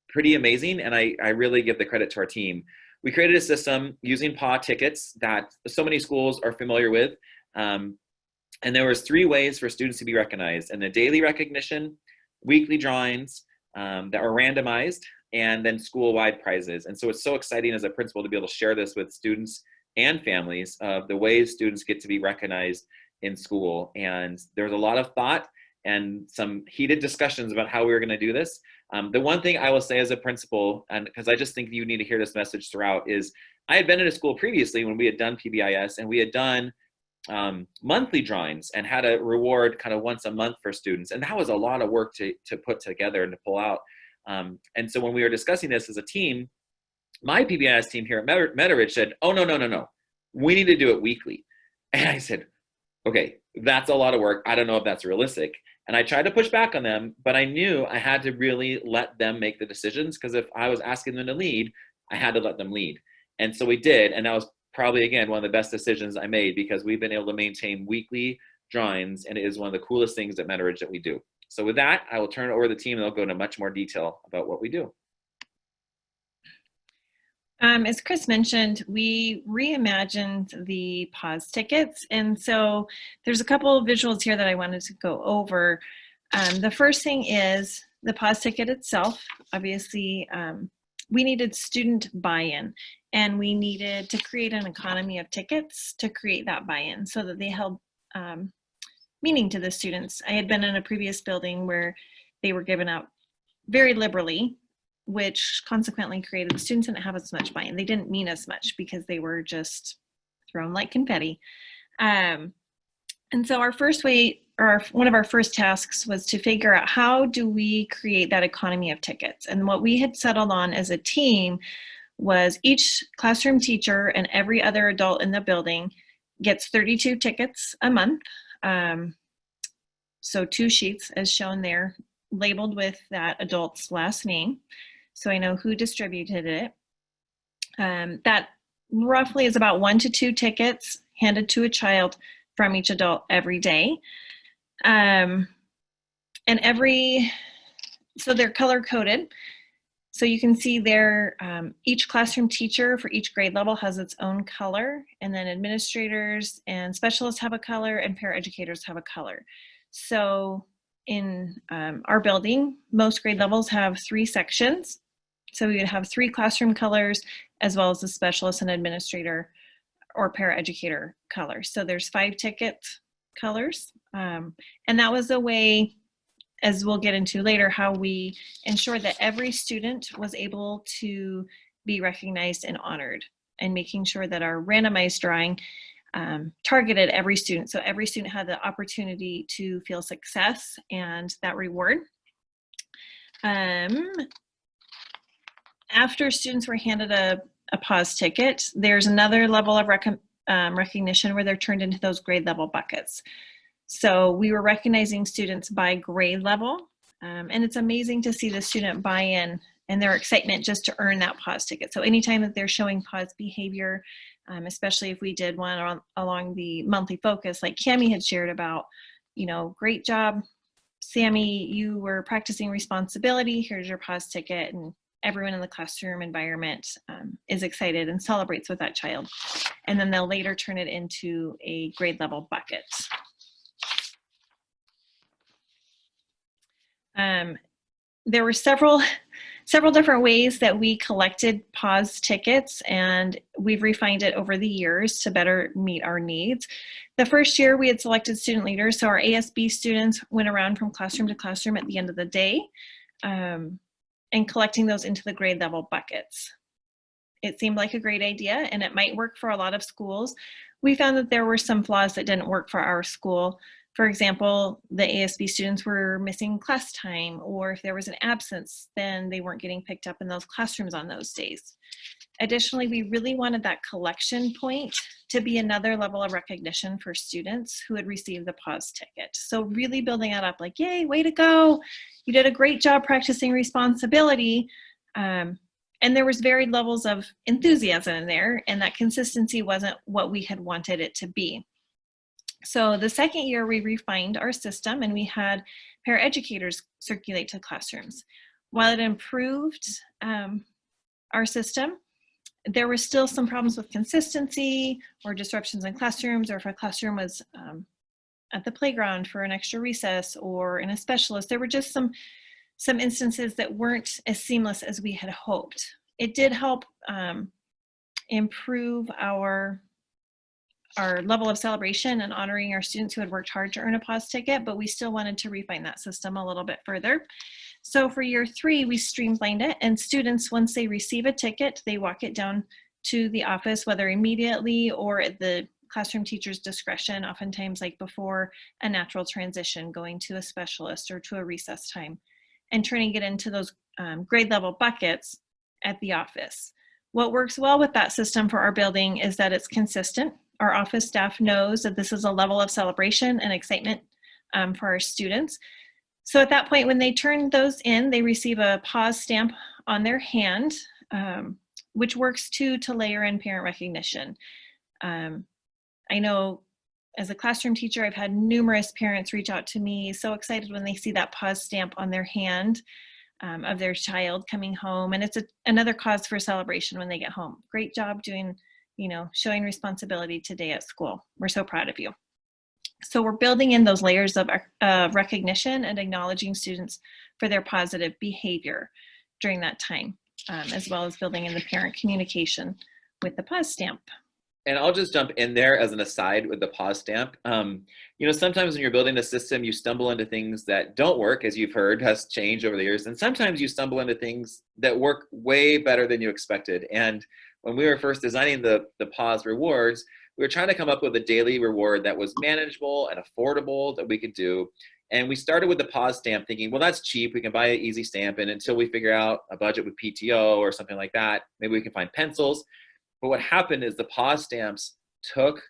pretty amazing, and I really give the credit to our team. We created a system using PAW tickets that so many schools are familiar with, and there was 3 ways for students to be recognized: in the daily recognition, weekly drawings that were randomized, and then school-wide prizes. And so it's so exciting as a principal to be able to share this with students and families of the ways students get to be recognized in school. And there was a lot of thought and some heated discussions about how we were going to do this. The one thing I will say as a principal, and because I just think you need to hear this message throughout, is I had been in a school previously when we had done PBIS, and we had done monthly drawings and had a reward kind of once a month for students. And that was a lot of work to put together and to pull out. And so when we were discussing this as a team, my PBIS team here at Meadow Ridge said, oh, no. We need to do it weekly. And I said, okay, that's a lot of work. I don't know if that's realistic. And I tried to push back on them, but I knew I had to really let them make the decisions, because if I was asking them to lead, I had to let them lead. And so we did. And that was probably, again, one of the best decisions I made, because we've been able to maintain weekly drawings, and it is one of the coolest things at Meadow Ridge that we do. So with that, I will turn it over to the team, and they'll go into much more detail about what we do. As Chris mentioned, we reimagined the pause tickets. And so there's a couple of visuals here that I wanted to go over. The first thing is the pause ticket itself. Obviously, we needed student buy-in, and we needed to create an economy of tickets to create that buy-in so that they held meaning to the students. I had been in a previous building where they were given out very liberally, which consequently created the students didn't have as much buy-in. They didn't mean as much because they were just thrown like confetti. And so our first way, or one of our first tasks, was to figure out how do we create that economy of tickets. And what we had settled on as a team was each classroom teacher and every other adult in the building gets 32 tickets a month. So 2 sheets as shown there, labeled with that adult's last name, so I know who distributed it. That roughly is about 1 to 2 tickets handed to a child from each adult every day. And so they're color coded. So you can see there, each classroom teacher for each grade level has its own color, and then administrators and specialists have a color, and paraeducators have a color. So in our building, most grade levels have 3 sections. So we would have 3 classroom colors, as well as the specialist and administrator or paraeducator colors. So there's 5 ticket colors. And that was a way, as we'll get into later, how we ensured that every student was able to be recognized and honored, and making sure that our randomized drawing targeted every student. So every student had the opportunity to feel success and that reward. After students were handed a pause ticket, there's another level of recognition where they're turned into those grade level buckets. So we were recognizing students by grade level, and it's amazing to see the student buy-in and their excitement just to earn that pause ticket. So anytime that they're showing pause behavior, especially if we did one along the monthly focus, like Cami had shared about, you know, great job, Sammy, you were practicing responsibility, here's your pause ticket, and everyone in the classroom environment is excited and celebrates with that child. And then they'll later turn it into a grade level bucket. There were several different ways that we collected pause tickets, and we've refined it over the years to better meet our needs. The first year we had selected student leaders, so our ASB students went around from classroom to classroom at the end of the day and collecting those into the grade level buckets. It seemed like a great idea, and it might work for a lot of schools. We found that there were some flaws that didn't work for our school. For example, the ASB students were missing class time, or if there was an absence, then they weren't getting picked up in those classrooms on those days. Additionally, we really wanted that collection point to be another level of recognition for students who had received the pause ticket. So really building that up, like, yay, way to go. You did a great job practicing responsibility. And there was varied levels of enthusiasm in there, and that consistency wasn't what we had wanted it to be. So the second year we refined our system, and we had paraeducators circulate to classrooms. While it improved our system, there were still some problems with consistency or disruptions in classrooms, or if a classroom was at the playground for an extra recess or in a specialist. There were just some instances that weren't as seamless as we had hoped. It did help improve our level of celebration and honoring our students who had worked hard to earn a pause ticket, but we still wanted to refine that system a little bit further. So for year 3, we streamlined it, and students, once they receive a ticket, they walk it down to the office, whether immediately or at the classroom teacher's discretion, oftentimes like before a natural transition, going to a specialist or to a recess time, and turning it into those grade level buckets at the office. What works well with that system for our building is that it's consistent. Our office staff knows that this is a level of celebration and excitement for our students. So at that point, when they turn those in, they receive a pause stamp on their hand, which works to layer in parent recognition. I know as a classroom teacher, I've had numerous parents reach out to me so excited when they see that pause stamp on their hand of their child coming home. And it's another cause for celebration when they get home. Great job doing, showing responsibility today at school. We're so proud of you. So we're building in those layers of recognition and acknowledging students for their positive behavior during that time, as well as building in the parent communication with the pause stamp. And I'll just jump in there as an aside with the pause stamp. Sometimes when you're building a system, you stumble into things that don't work, as you've heard has changed over the years. And sometimes you stumble into things that work way better than you expected. And when we were first designing the pause rewards, we were trying to come up with a daily reward that was manageable and affordable that we could do. And we started with the pause stamp thinking, well, that's cheap. We can buy an easy stamp. And until we figure out a budget with PTO or something like that, maybe we can find pencils. But what happened is the pause stamps took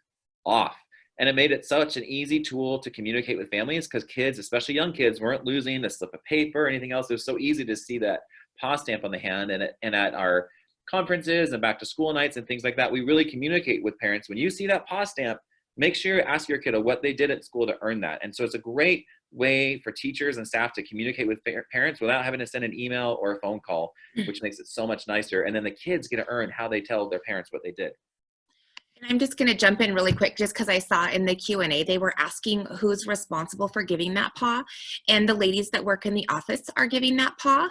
off, and it made it such an easy tool to communicate with families because kids, especially young kids, weren't losing a slip of paper or anything else. It was so easy to see that pause stamp on the hand. And at our conferences and back to school nights and things like that, we really communicate with parents. When you see that pause stamp, make sure you ask your kiddo what they did at school to earn that. And so it's a great way for teachers and staff to communicate with parents without having to send an email or a phone call, which makes it so much nicer. And then the kids get to earn how they tell their parents what they did. And I'm just going to jump in really quick just because I saw in the Q&A they were asking who's responsible for giving that paw, and the ladies that work in the office are giving that paw.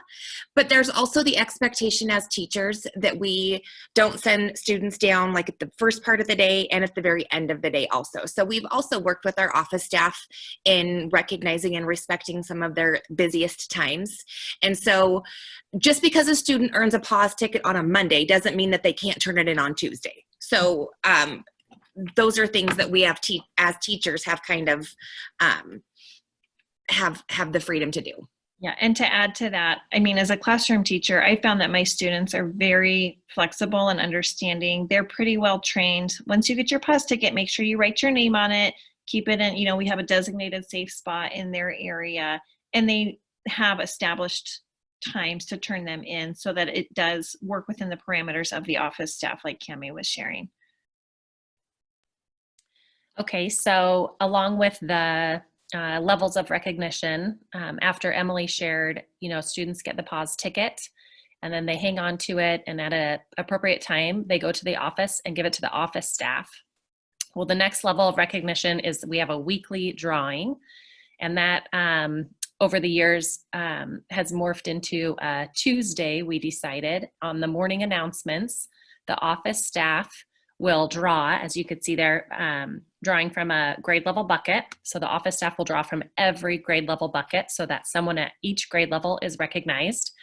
But there's also the expectation as teachers that we don't send students down like at the first part of the day and at the very end of the day also. So we've also worked with our office staff in recognizing and respecting some of their busiest times. And so just because a student earns a pause ticket on a Monday doesn't mean that they can't turn it in on Tuesday. So those are things that we have as teachers have kind of have the freedom to do. Yeah, and to add to that, I mean, as a classroom teacher, I found that my students are very flexible and understanding. They're pretty well trained. Once you get your pause ticket, make sure you write your name on it, keep it in, we have a designated safe spot in their area, and they have established times to turn them in so that it does work within the parameters of the office staff like Cami was sharing. Okay, so along with the levels of recognition, after Emily shared, students get the pause ticket and then they hang on to it, and at an appropriate time, they go to the office and give it to the office staff. Well, the next level of recognition is we have a weekly drawing, and that over the years has morphed into a Tuesday. We decided on the morning announcements, the office staff will draw, as you could see there, drawing from a grade level bucket. So the office staff will draw from every grade level bucket so that someone at each grade level is recognized.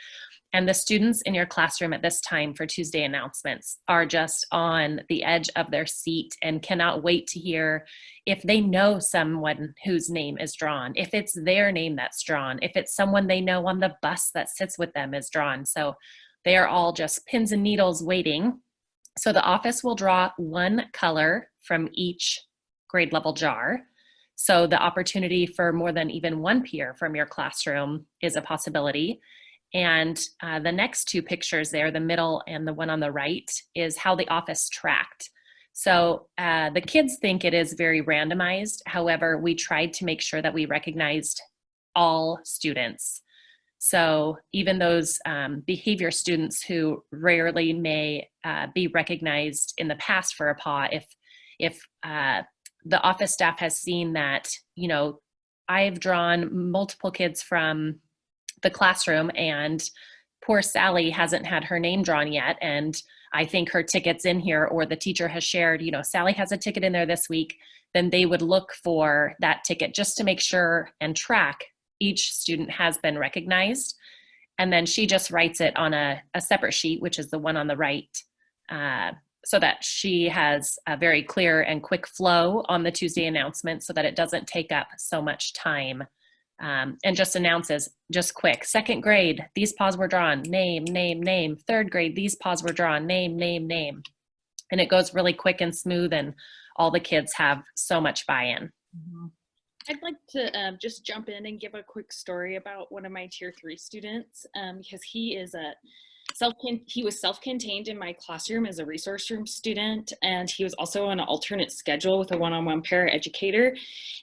And the students in your classroom at this time for Tuesday announcements are just on the edge of their seat and cannot wait to hear if they know someone whose name is drawn, if it's their name that's drawn, if it's someone they know on the bus that sits with them is drawn. So they are all just pins and needles waiting. So the office will draw one color from each grade level jar. So the opportunity for more than even one peer from your classroom is a possibility. And the next two pictures there, the middle and the one on the right, is how the office tracked. So the kids think it is very randomized. However, we tried to make sure that we recognized all students. So even those behavior students who rarely may be recognized in the past for a paw, if the office staff has seen that, you know, I've drawn multiple kids from the classroom and poor Sally hasn't had her name drawn yet. And I think her ticket's in here, or the teacher has shared, you know, Sally has a ticket in there this week. Then they would look for that ticket just to make sure and track each student has been recognized. And then she just writes it on a separate sheet, which is the one on the right, so that she has a very clear and quick flow on the Tuesday announcement so that it doesn't take up so much time, and just announces just quick. Second grade, these paws were drawn, name, name, name. Third grade, these paws were drawn, name, name, name. And it goes really quick and smooth, and all the kids have so much buy-in. I'd like to just jump in and give a quick story about one of my tier 3 students, because he is he was self-contained in my classroom as a resource room student, and he was also on an alternate schedule with a one-on-one paraeducator.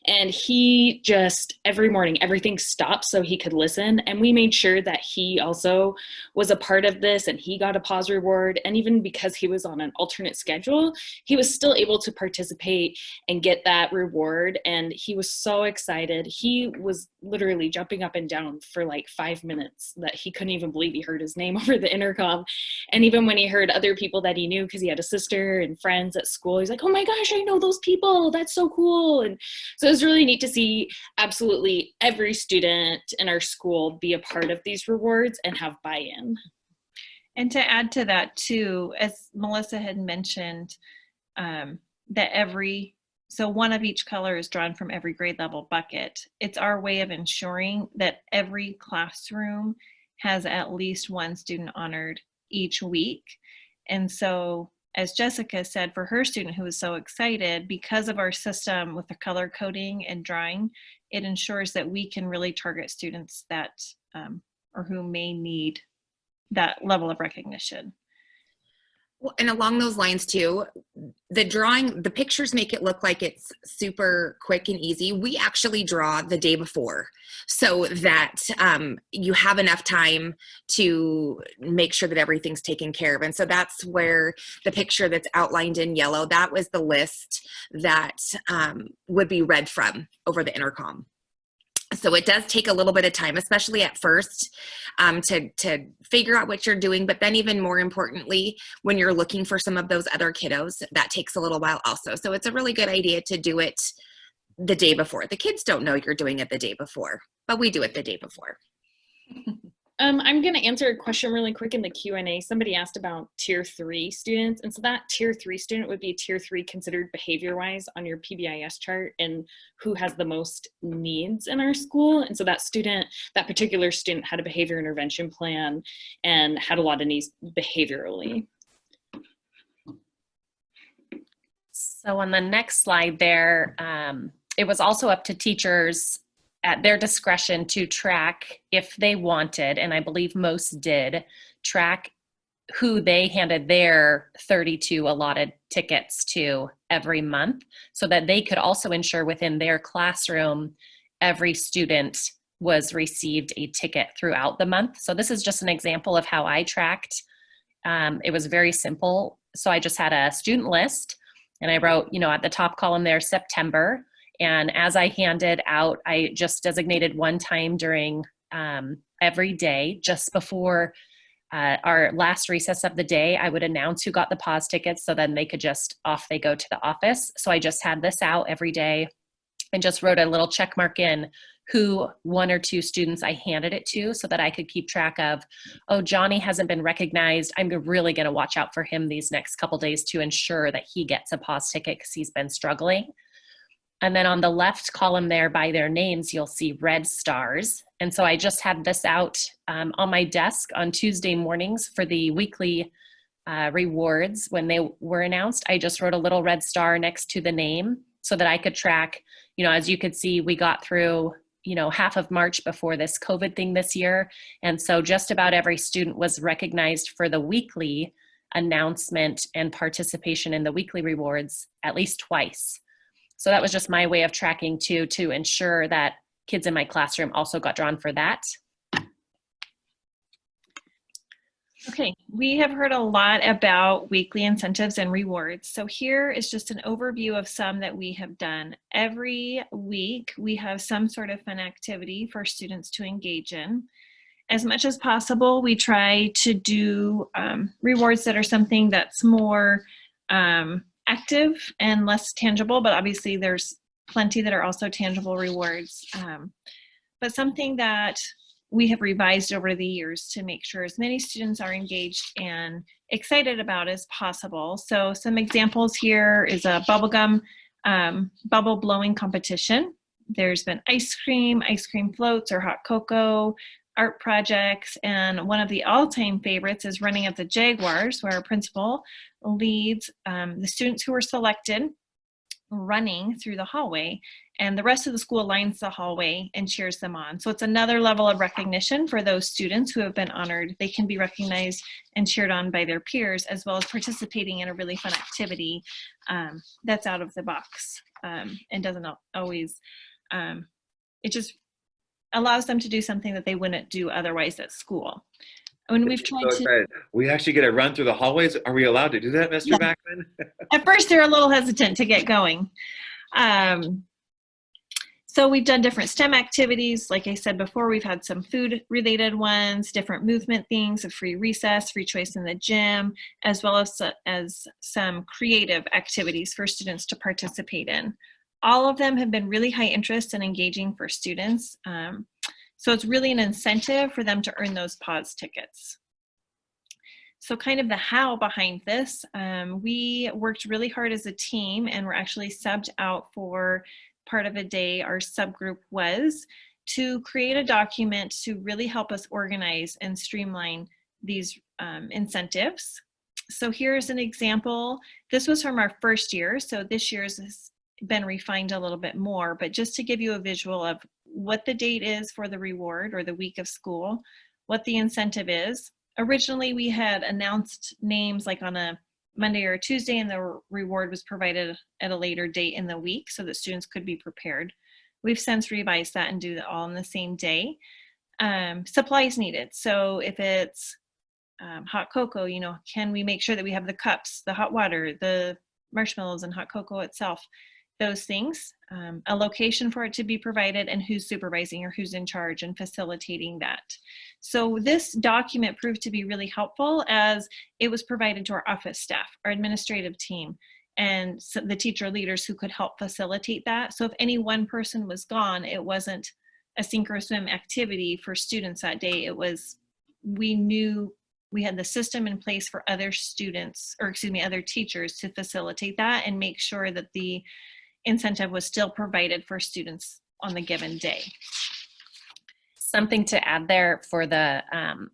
And he just, every morning, everything stopped so he could listen. And we made sure that he also was a part of this, and he got a pause reward. And even because he was on an alternate schedule, he was still able to participate and get that reward. And he was so excited. He was literally jumping up and down for like 5 minutes that he couldn't even believe he heard his name over the intercom. And even when he heard other people that he knew, because he had a sister and friends at school, he's like, oh my gosh, I know those people, that's so cool. And so it was really neat to see absolutely every student in our school be a part of these rewards and have buy-in. And to add to that too, as Melissa had mentioned, that so one of each color is drawn from every grade level bucket. It's our way of ensuring that every classroom has at least one student honored each week. And so, as Jessica said, for her student who was so excited, because of our system with the color coding and drawing, it ensures that we can really target students that or who may need that level of recognition. Well, and along those lines too, the pictures make it look like it's super quick and easy. We actually draw the day before so that you have enough time to make sure that everything's taken care of. And so that's where the picture that's outlined in yellow, that was the list that would be read from over the intercom. So it does take a little bit of time, especially at first, to figure out what you're doing. But then even more importantly, when you're looking for some of those other kiddos, that takes a little while also. So it's a really good idea to do it the day before. The kids don't know you're doing it the day before, but we do it the day before. I'm going to answer a question really quick in the Q&A. Somebody asked about tier 3 students. And so that tier 3 student would be tier 3 considered behavior-wise on your PBIS chart, and who has the most needs in our school. And so that particular student had a behavior intervention plan and had a lot of needs behaviorally. So on the next slide there, it was also up to teachers at their discretion to track if they wanted, and I believe most did, track who they handed their 32 allotted tickets to every month, so that they could also ensure within their classroom every student was received a ticket throughout the month. So this is just an example of how I tracked. It was very simple. So I just had a student list, and I wrote, you know, at the top column there, September. And as I handed out, I just designated one time during every day, just before our last recess of the day, I would announce who got the pause tickets, so then they could just, off they go to the office. So I just had this out every day and just wrote a little check mark in who one or two students I handed it to, so that I could keep track of, oh, Johnny hasn't been recognized. I'm really going to watch out for him these next couple days to ensure that he gets a pause ticket because he's been struggling. And then on the left column there by their names, you'll see red stars. And so I just had this out on my desk on Tuesday mornings for the weekly rewards. When they were announced, I just wrote a little red star next to the name so that I could track, you know, as you could see, we got through, you know, half of March before this COVID thing this year. And so just about every student was recognized for the weekly announcement and participation in the weekly rewards at least twice. So that was just my way of tracking too, to ensure that kids in my classroom also got drawn for that. Okay, we have heard a lot about weekly incentives and rewards. So here is just an overview of some that we have done. Every week, we have some sort of fun activity for students to engage in. As much as possible, we try to do rewards that are something that's more active and less tangible, but obviously there's plenty that are also tangible rewards. But something that we have revised over the years to make sure as many students are engaged and excited about as possible. So some examples here is a bubblegum bubble blowing competition. There's been ice cream floats or hot cocoa, art projects, and one of the all-time favorites is running of the Jaguars, where our principal leads the students who were selected running through the hallway, and the rest of the school lines the hallway and cheers them on. So it's another level of recognition for those students who have been honored. They can be recognized and cheered on by their peers, as well as participating in a really fun activity that's out of the box and doesn't always, it just allows them to do something that they wouldn't do otherwise at school. When we've tried to, we actually get a run through the hallways. Are we allowed to do that, Mr. Backman? At first, they're a little hesitant to get going. So we've done different STEM activities. Like I said before, we've had some food-related ones, different movement things, a free recess, free choice in the gym, as well as some creative activities for students to participate in. All of them have been really high interest and engaging for students. So it's really an incentive for them to earn those PAWS tickets. So kind of the how behind this, we worked really hard as a team and we're actually subbed out for part of a day. Our subgroup was to create a document to really help us organize and streamline these incentives. So here's an example. This was from our first year. So this year's has been refined a little bit more, but just to give you a visual of what the date is for the reward or the week of school, what the incentive is. Originally, we had announced names like on a Monday or a Tuesday, and the reward was provided at a later date in the week so that students could be prepared. We've since revised that and do it all on the same day. Supplies needed. So if it's hot cocoa, you know, can we make sure that we have the cups, the hot water, the marshmallows and hot cocoa itself, those things, a location for it to be provided, and who's supervising or who's in charge and facilitating that. So this document proved to be really helpful as it was provided to our office staff, our administrative team, and so the teacher leaders who could help facilitate that. So if any one person was gone, it wasn't a sink or swim activity for students that day. It was, we knew we had the system in place for other students, or excuse me, other teachers to facilitate that and make sure that the incentive was still provided for students on the given day. Something to add there for the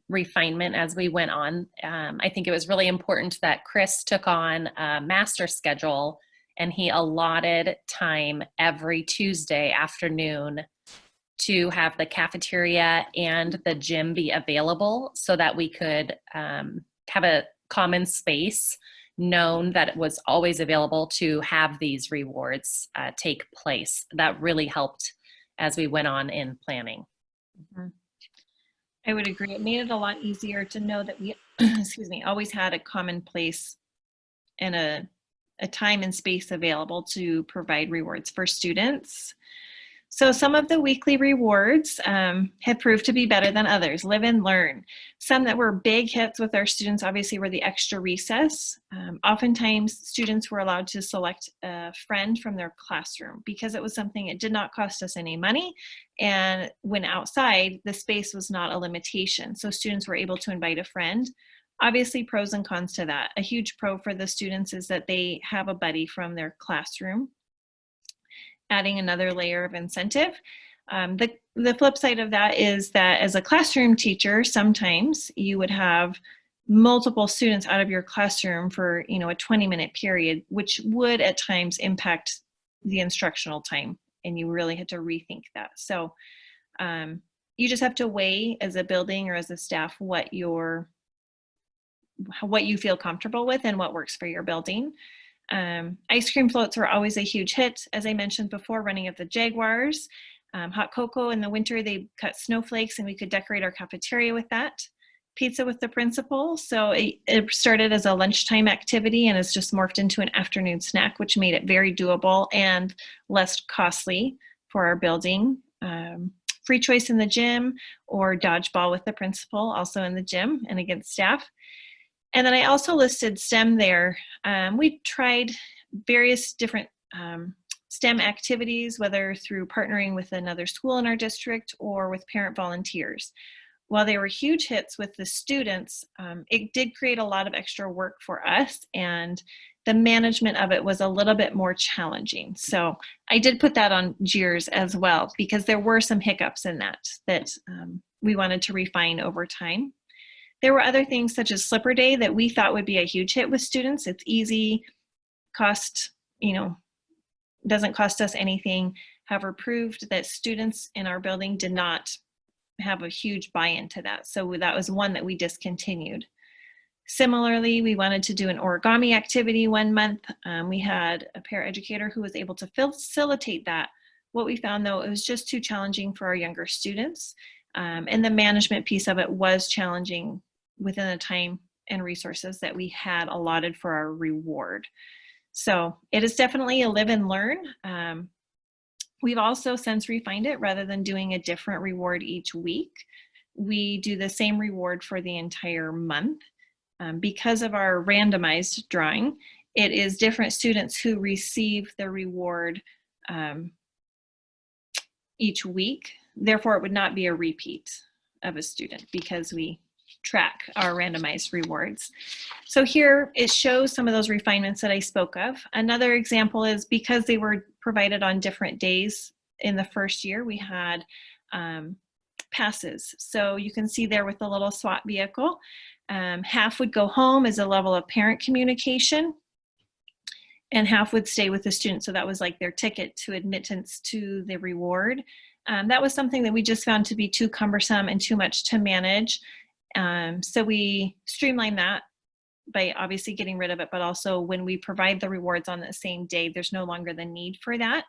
refinement as we went on. I think it was really important that Chris took on a master schedule and he allotted time every Tuesday afternoon to have the cafeteria and the gym be available so that we could have a common space known that it was always available to have these rewards take place. That really helped as we went on in planning. Mm-hmm. I would agree. It made it a lot easier to know that we, excuse me, always had a common place and a time and space available to provide rewards for students. So some of the weekly rewards have proved to be better than others. Live and learn. Some that were big hits with our students obviously were the extra recess. Oftentimes students were allowed to select a friend from their classroom because it was something, it did not cost us any money. And when outside, the space was not a limitation. So students were able to invite a friend. Obviously pros and cons to that. A huge pro for the students is that they have a buddy from their classroom, adding another layer of incentive. The flip side of that is that as a classroom teacher, sometimes you would have multiple students out of your classroom for, you know, a 20-minute period, which would at times impact the instructional time, and you really had to rethink that. So you just have to weigh as a building or as a staff what you feel comfortable with and what works for your building. Ice cream floats were always a huge hit. As I mentioned before, running of the Jaguars. Hot cocoa in the winter, they cut snowflakes and we could decorate our cafeteria with that. pizza with the principal. So it started as a lunchtime activity and has just morphed into an afternoon snack, which made it very doable and less costly for our building. Free choice in the gym, or dodgeball with the principal, also in the gym and against staff. And then I also listed STEM there. We tried various different STEM activities, whether through partnering with another school in our district or with parent volunteers. While they were huge hits with the students, it did create a lot of extra work for us, and the management of it was a little bit more challenging. So I did put that on JEERS as well, because there were some hiccups in that we wanted to refine over time. There were other things such as Slipper Day that we thought would be a huge hit with students. It's easy, doesn't cost us anything. However, proved that students in our building did not have a huge buy-in to that. So that was one that we discontinued. Similarly, we wanted to do an origami activity one month. We had a paraeducator who was able to facilitate that. What we found, though, it was just too challenging for our younger students. And the management piece of it was challenging within the time and resources that we had allotted for our reward. So it is definitely a live and learn. We've also since refined it. Rather than doing a different reward each week, we do the same reward for the entire month. Because of our randomized drawing, it is different students who receive the reward each week. Therefore, it would not be a repeat of a student because we track our randomized rewards. So here it shows some of those refinements that I spoke of. Another example is because they were provided on different days in the first year, we had passes. So you can see there with the little SWAT vehicle, half would go home as a level of parent communication, and half would stay with the student. So that was like their ticket to admittance to the reward. That was something that we just found to be too cumbersome and too much to manage. So we streamlined that by obviously getting rid of it, but also when we provide the rewards on the same day, there's no longer the need for that.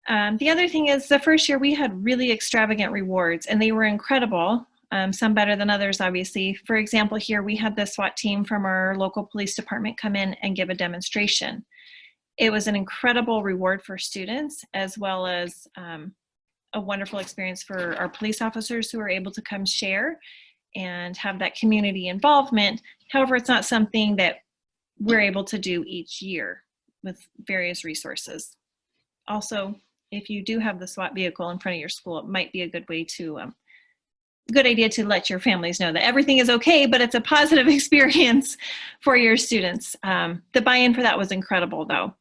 The other thing is the first year we had really extravagant rewards and they were incredible. Some better than others, obviously. For example, here we had the SWAT team from our local police department come in and give a demonstration. It was an incredible reward for students, as well as a wonderful experience for our police officers who were able to come share and have that community involvement. However, it's not something that we're able to do each year with various resources. Also, if you do have the SWAT vehicle in front of your school, it might be a good way to good idea to let your families know that everything is okay, but it's a positive experience for your students. The buy-in for that was incredible, though.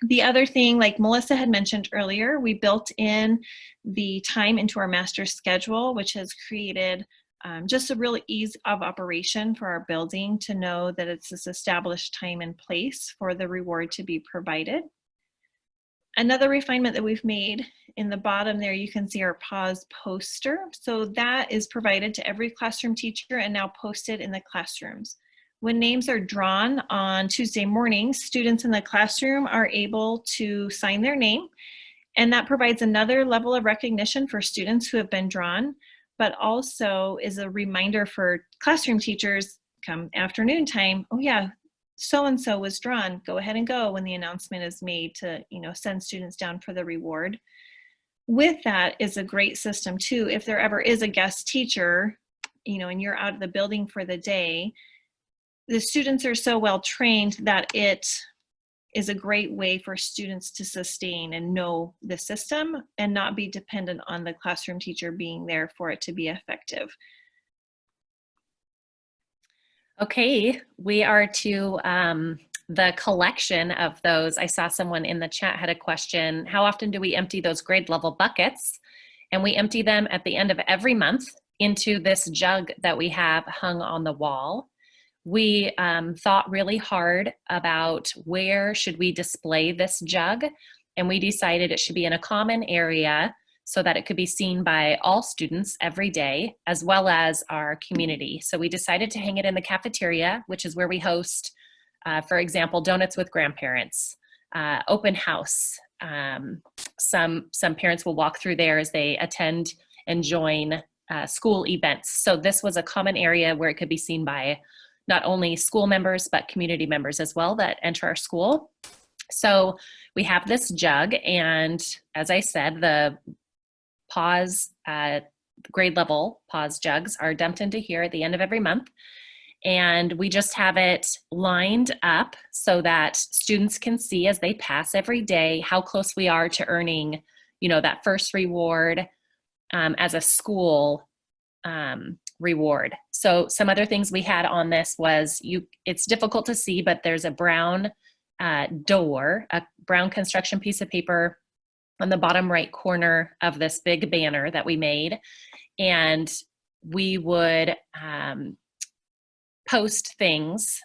The other thing, like Melissa had mentioned earlier, we built in the time into our master schedule, which has created just a real ease of operation for our building to know that it's this established time and place for the reward to be provided. Another refinement that we've made, in the bottom there, you can see our pause poster. So that is provided to every classroom teacher and now posted in the classrooms. When names are drawn on Tuesday mornings, students in the classroom are able to sign their name, and that provides another level of recognition for students who have been drawn, but also is a reminder for classroom teachers come afternoon time, oh yeah, so-and-so was drawn, go ahead and go when the announcement is made to, send students down for the reward. With that is a great system too. If there ever is a guest teacher, and you're out of the building for the day, the students are so well trained that it is a great way for students to sustain and know the system and not be dependent on the classroom teacher being there for it to be effective. Okay, we are to the collection of those. I saw someone in the chat had a question. How often do we empty those grade level buckets? And we empty them at the end of every month into this jug that we have hung on the wall. We thought really hard about where should we display this jug, and we decided it should be in a common area so that it could be seen by all students every day, as well as our community. So we decided to hang it in the cafeteria, which is where we host, for example, donuts with grandparents, open house. Some parents will walk through there as they attend and join school events. So this was a common area where it could be seen by not only school members, but community members as well that enter our school. So we have this jug, and as I said, the PAWS grade level PAWS jugs are dumped into here at the end of every month. And we just have it lined up so that students can see as they pass every day how close we are to earning, you know, that first reward as a school reward. So some other things we had on this was, it's difficult to see, but there's a brown door, a brown construction piece of paper on the bottom right corner of this big banner that we made. And we would post things.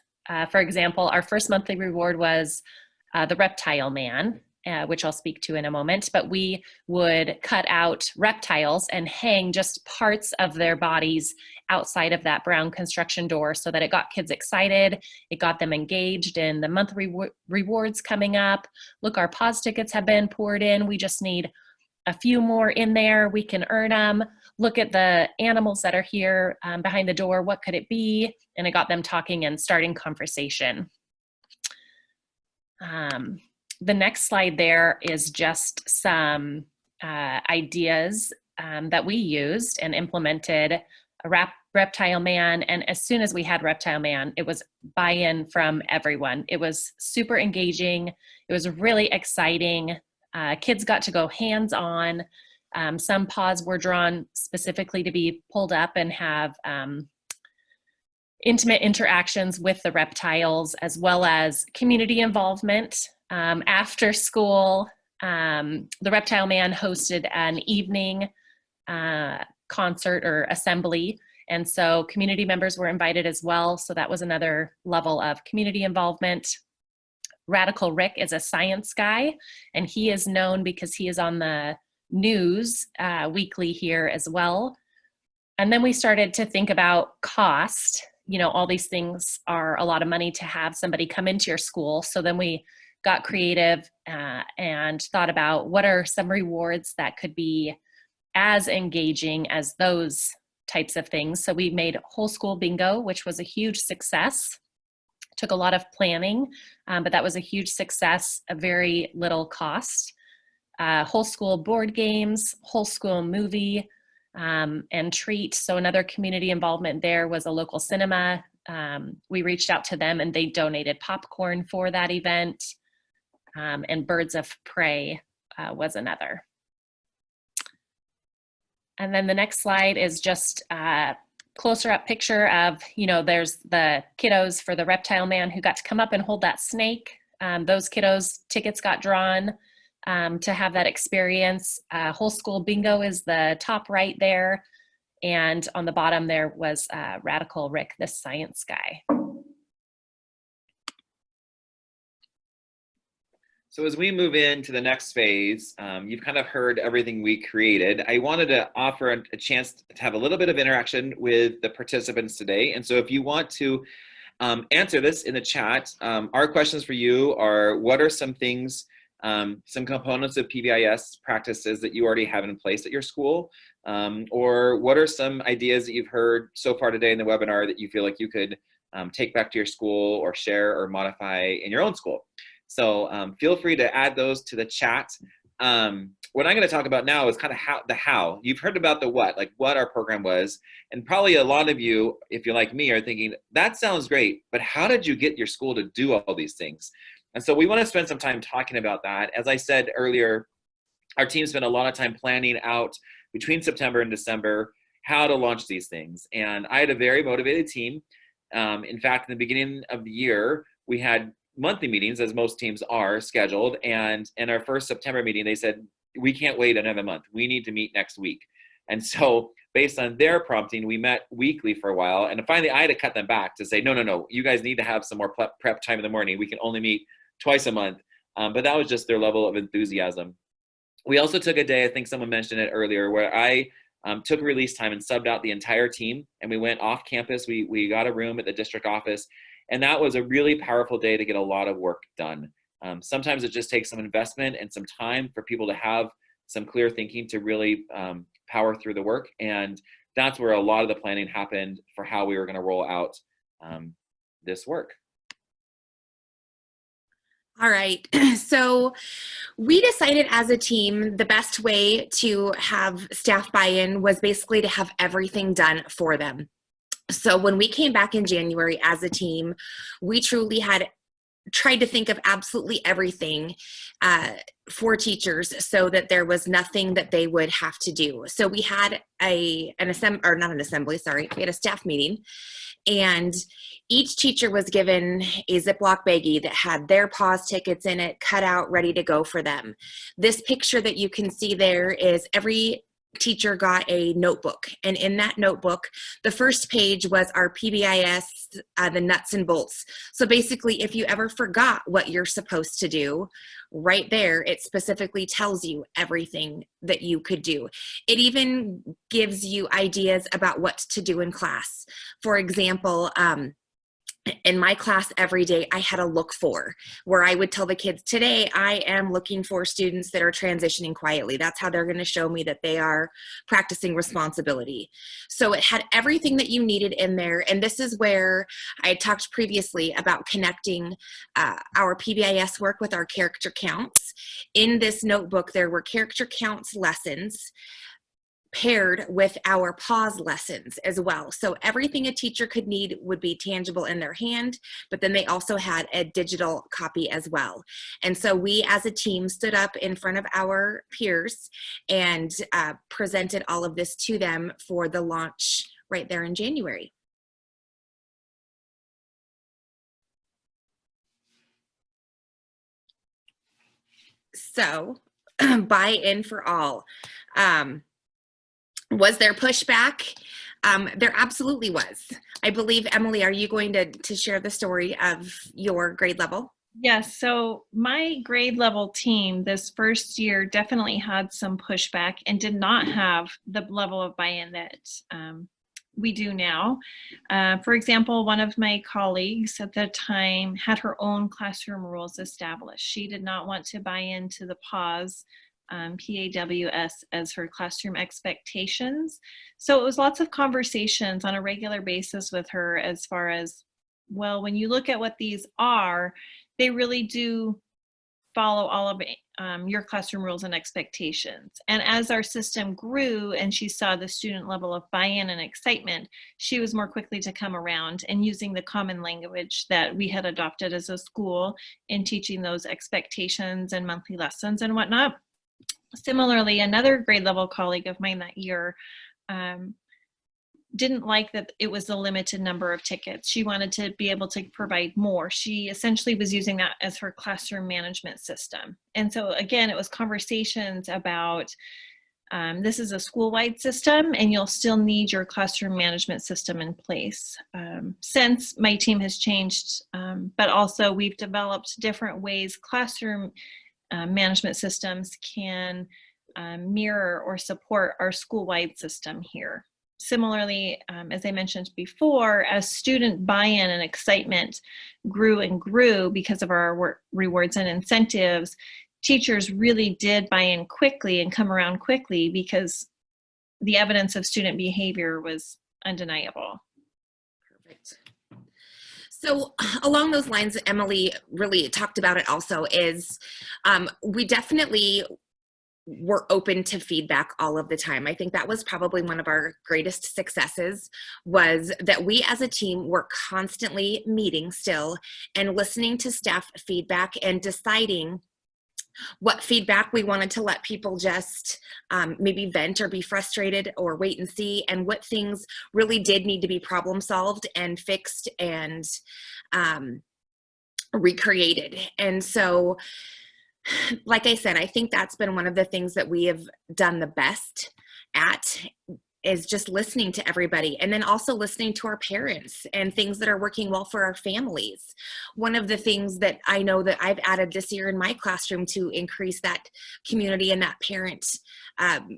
For example, our first monthly reward was the Reptile Man, which I'll speak to in a moment, but we would cut out reptiles and hang just parts of their bodies outside of that brown construction door so that it got kids excited. It got them engaged in the monthly rewards coming up. Look, our PAWS tickets have been poured in. We just need a few more in there. We can earn them. Look at the animals that are here behind the door. What could it be? And it got them talking and starting conversation. The next slide there is just some ideas that we used and implemented. A Reptile Man, and as soon as we had Reptile Man, it was buy-in from everyone. It was super engaging. It was really exciting. Kids got to go hands-on. Some paws were drawn specifically to be pulled up and have intimate interactions with the reptiles, as well as community involvement. After school, the Reptile Man hosted an evening concert or assembly, and so community members were invited as well. So that was another level of community involvement. Radical Rick is a science guy, and he is known because he is on the news weekly here as well. And then we started to think about cost. You know, all these things are a lot of money to have somebody come into your school. So then we got creative and thought about what are some rewards that could be as engaging as those types of things. So we made whole school bingo, which was a huge success. Took a lot of planning, but that was a huge success, a very little cost. Whole school board games, whole school movie and treat. So another community involvement there was a local cinema. We reached out to them and they donated popcorn for that event. And Birds of Prey was another. And then the next slide is just a closer up picture of, you know, there's the kiddos for the Reptile Man who got to come up and hold that snake. Those kiddos' tickets got drawn to have that experience. Whole school bingo is the top right there. And on the bottom there was Radical Rick, the science guy. So as we move into the next phase, you've kind of heard everything we created. I wanted to offer a chance to have a little bit of interaction with the participants today. And so if you want to answer this in the chat, our questions for you are, what are some things, some components of PBIS practices that you already have in place at your school? Or what are some ideas that you've heard so far today in the webinar that you feel like you could take back to your school or share or modify in your own school? So feel free to add those to the chat. What I'm going to talk about now is kind of how. You've heard about the what, like what our program was. And probably a lot of you, if you're like me, are thinking, that sounds great, but how did you get your school to do all these things? And so we want to spend some time talking about that. As I said earlier, our team spent a lot of time planning out between September and December how to launch these things. And I had a very motivated team. In fact, in the beginning of the year, we had monthly meetings, as most teams are scheduled. And in our first September meeting, they said, we can't wait another month. We need to meet next week. And so based on their prompting, we met weekly for a while. And finally, I had to cut them back to say, no, you guys need to have some more prep time in the morning. We can only meet twice a month. But that was just their level of enthusiasm. We also took a day, I think someone mentioned it earlier, where I took release time and subbed out the entire team. And we went off campus. We got a room at the district office. And that was a really powerful day to get a lot of work done. Sometimes it just takes some investment and some time for people to have some clear thinking to really power through the work. And that's where a lot of the planning happened for how we were going to roll out this work. All right, so we decided as a team the best way to have staff buy-in was basically to have everything done for them. So when we came back in January as a team, we truly had tried to think of absolutely everything for teachers so that there was nothing that they would have to do. So we had we had a staff meeting, and each teacher was given a Ziploc baggie that had their pause tickets in it, cut out, ready to go for them. This picture that you can see there is every teacher got a notebook, and in that notebook the first page was our PBIS, the nuts and bolts. So basically, if you ever forgot what you're supposed to do, right there it specifically tells you everything that you could do. It even gives you ideas about what to do in class. For example, in my class every day, I had a look for, where I would tell the kids, today I am looking for students that are transitioning quietly. That's how they're going to show me that they are practicing responsibility. So it had everything that you needed in there. And this is where I had talked previously about connecting our PBIS work with our character counts. In this notebook, there were character counts lessons paired with our pause lessons as well. So everything a teacher could need would be tangible in their hand, but then they also had a digital copy as well. And so we as a team stood up in front of our peers and presented all of this to them for the launch right there in January. So buy-in for all. Was there pushback? There absolutely was. I believe, Emily, are you going to share the story of your grade level? Yes, so my grade level team this first year definitely had some pushback and did not have the level of buy-in that we do now. For example, one of my colleagues at the time had her own classroom rules established. She did not want to buy into the pause PAWS as her classroom expectations. So it was lots of conversations on a regular basis with her as far as, well, when you look at what these are, they really do follow all of your classroom rules and expectations. And as our system grew and she saw the student level of buy-in and excitement, she was more quickly to come around and using the common language that we had adopted as a school in teaching those expectations and monthly lessons and whatnot. Similarly, another grade level colleague of mine that year didn't like that it was a limited number of tickets. She wanted to be able to provide more. She essentially was using that as her classroom management system. And so again, it was conversations about this is a school-wide system and you'll still need your classroom management system in place. Since my team has changed, but also we've developed different ways classroom management systems can mirror or support our school-wide system here. Similarly, as I mentioned before, as student buy-in and excitement grew and grew because of our rewards and incentives, teachers really did buy in quickly and come around quickly because the evidence of student behavior was undeniable. Perfect. So along those lines, Emily really talked about it also, is we definitely were open to feedback all of the time. I think that was probably one of our greatest successes, was that we as a team were constantly meeting still and listening to staff feedback and deciding what feedback we wanted to let people just maybe vent or be frustrated or wait and see, and what things really did need to be problem solved and fixed and recreated. And so, like I said, I think that's been one of the things that we have done the best at, is just listening to everybody, and then also listening to our parents and things that are working well for our families. One of the things that I know that I've added this year in my classroom to increase that community and that parent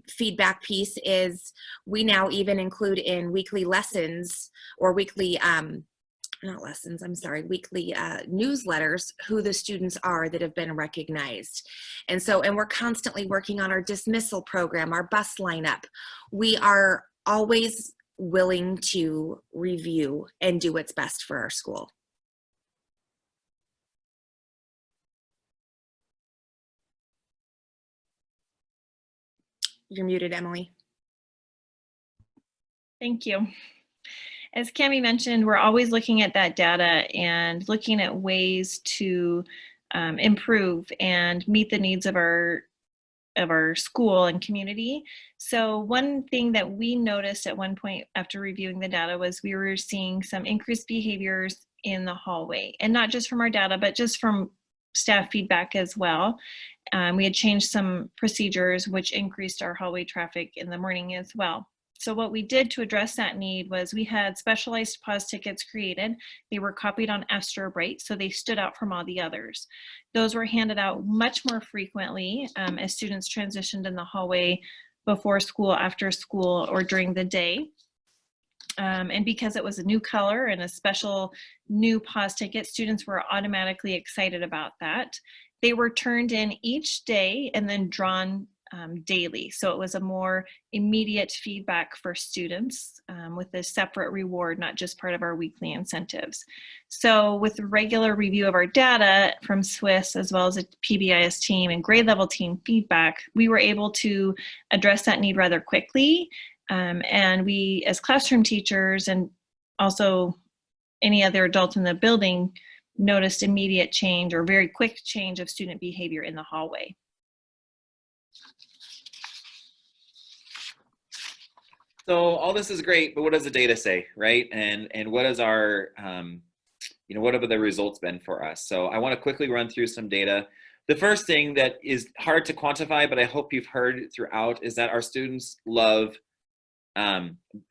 feedback piece is we now even include in weekly lessons or weekly weekly newsletters who the students are that have been recognized. And we're constantly working on our dismissal program, our bus lineup. We are always willing to review and do what's best for our school. You're muted, Emily. Thank you. As Cami mentioned, we're always looking at that data and looking at ways to improve and meet the needs of our school and community. So one thing that we noticed at one point after reviewing the data was we were seeing some increased behaviors in the hallway, and not just from our data, but just from staff feedback as well. We had changed some procedures which increased our hallway traffic in the morning as well. So what we did to address that need was we had specialized pause tickets created. They were copied on Astrobrite, so they stood out from all the others. Those were handed out much more frequently as students transitioned in the hallway before school, after school, or during the day. And because it was a new color and a special new pause ticket, students were automatically excited about that. They were turned in each day and then drawn daily. So it was a more immediate feedback for students with a separate reward, not just part of our weekly incentives. So with the regular review of our data from SWIS, as well as a PBIS team and grade level team feedback, we were able to address that need rather quickly. And we, as classroom teachers and also any other adult in the building, noticed immediate change or very quick change of student behavior in the hallway. So all this is great, but what does the data say, right? And what is our, what have the results been for us? So I want to quickly run through some data. The first thing that is hard to quantify, but I hope you've heard throughout, is that our students love,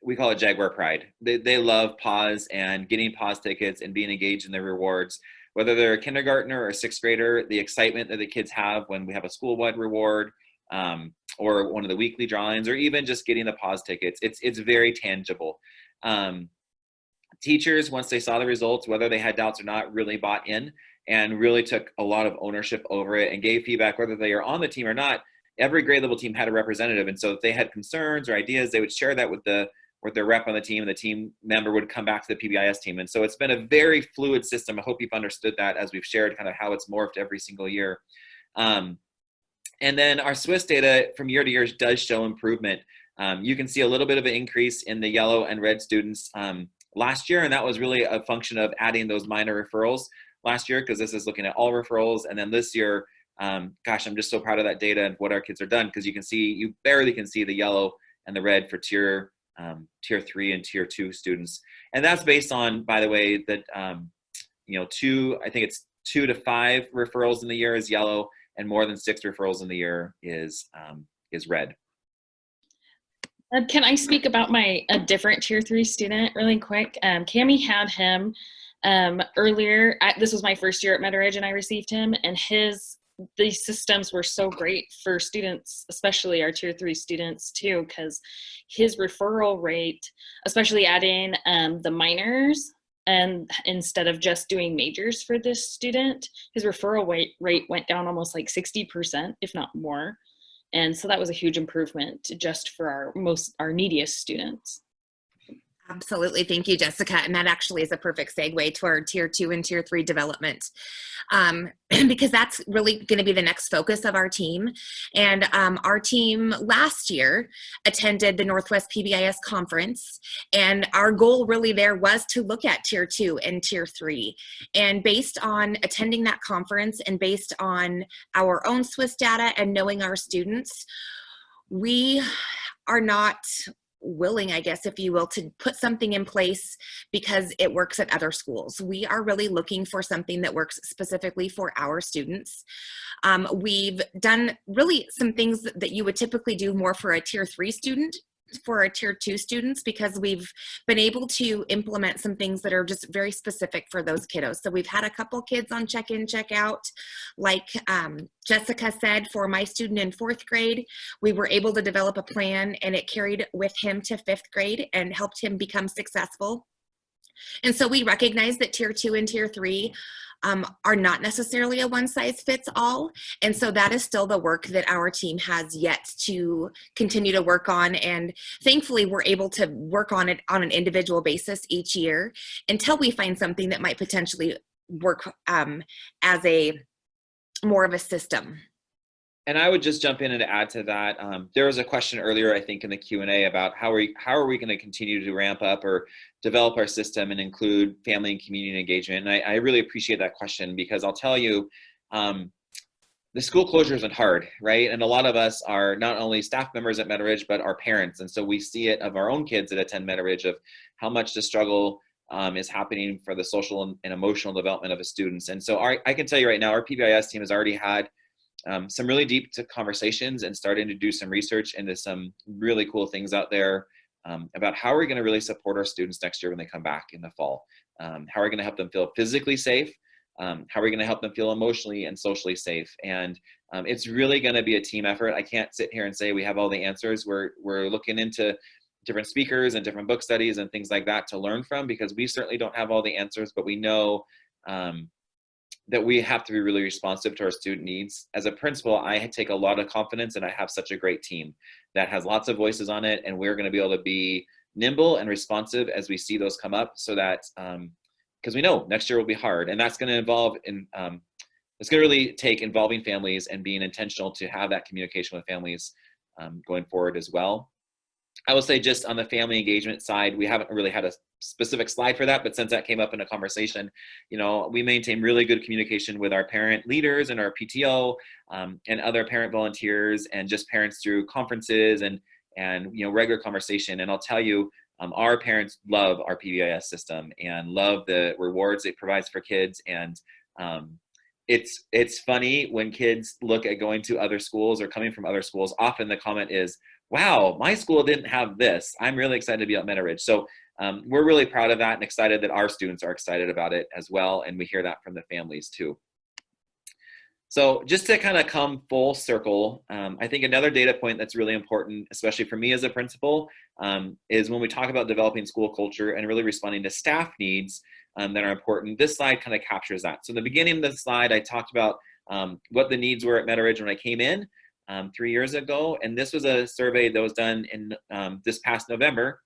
we call it Jaguar Pride. They love pause and getting pause tickets and being engaged in their rewards. Whether they're a kindergartner or a sixth grader, the excitement that the kids have when we have a school-wide reward, or one of the weekly drawings, or even just getting the pause tickets, it's very tangible. Teachers, once they saw the results, whether they had doubts or not, really bought in and really took a lot of ownership over it and gave feedback, whether they are on the team or not. Every grade level team had a representative, and so if they had concerns or ideas, they would share that with their rep on the team, and the team member would come back to the PBIS team. And so it's been a very fluid system. I hope you've understood that as we've shared kind of how it's morphed every single year. And then our SWIS data from year to year does show improvement. You can see a little bit of an increase in the yellow and red students last year, and that was really a function of adding those minor referrals last year, because this is looking at all referrals. And then this year, gosh, I'm just so proud of that data and what our kids are done, because you barely can see the yellow and the red for tier 3 and tier 2 students. And that's based on, by the way, that I think it's 2 to 5 referrals in the year is yellow, and more than 6 referrals in the year is red. Can I speak about a different tier 3 student really quick? Cami had him earlier. This was my first year at Meadow Ridge, and I received him, and these systems were so great for students, especially our tier 3 students too, because his referral rate, especially adding the minors, and instead of just doing majors for this student, his referral rate went down almost like 60%, if not more. And so that was a huge improvement just for our neediest students. Absolutely. Thank you, Jessica. And that actually is a perfect segue to our tier 2 and tier 3 development, because that's really going to be the next focus of our team. And our team last year attended the Northwest PBIS conference, and our goal really there was to look at tier 2 and tier 3. And based on attending that conference and based on our own SWIS data and knowing our students, we are not willing, I guess, if you will, to put something in place because it works at other schools. We are really looking for something that works specifically for our students. We've done really some things that you would typically do more for a tier 3 student, for our tier 2 students, because we've been able to implement some things that are just very specific for those kiddos. So we've had a couple kids on check-in, check-out. Like Jessica said, for my student in 4th grade, we were able to develop a plan, and it carried with him to 5th grade and helped him become successful. And so we recognize that tier 2 and tier 3 are not necessarily a one size fits all. And so that is still the work that our team has yet to continue to work on. And thankfully, we're able to work on it on an individual basis each year until we find something that might potentially work as a more of a system. And I would just jump in and add to that. There was a question earlier, I think, in the Q&A about how are we going to continue to ramp up or develop our system and include family and community engagement. And I really appreciate that question, because I'll tell you, the school closure isn't hard, right? And a lot of us are not only staff members at Meadow Ridge, but our parents. And so we see it of our own kids that attend Meadow Ridge, of how much the struggle is happening for the social and emotional development of the students. And so I can tell you right now, our PBIS team has already had some really deep conversations and starting to do some research into some really cool things out there about how are we going to really support our students next year when they come back in the fall. How are we going to help them feel physically safe? How are we going to help them feel emotionally and socially safe? And it's really going to be a team effort. I can't sit here and say we have all the answers. We're looking into different speakers and different book studies and things like that to learn from, because we certainly don't have all the answers, but we know that we have to be really responsive to our student needs. As a principal, I take a lot of confidence, and I have such a great team that has lots of voices on it, and we're going to be able to be nimble and responsive as we see those come up, so that because we know next year will be hard, and that's going to involve it's going to really take involving families and being intentional to have that communication with families going forward as well. I will say, just on the family engagement side, we haven't really had a specific slide for that, but since that came up in a conversation, we maintain really good communication with our parent leaders and our PTO and other parent volunteers, and just parents through conferences and regular conversation. And I'll tell you, our parents love our PBIS system and love the rewards it provides for kids. And it's funny when kids look at going to other schools or coming from other schools, often the comment is, wow, my school didn't have this. I'm really excited to be at Meadow Ridge. So we're really proud of that and excited that our students are excited about it as well. And we hear that from the families too. So just to kind of come full circle, I think another data point that's really important, especially for me as a principal, is when we talk about developing school culture and really responding to staff needs that are important. This slide kind of captures that. So in the beginning of the slide, I talked about what the needs were at Meadow Ridge when I came in 3 years ago. And this was a survey that was done in this past November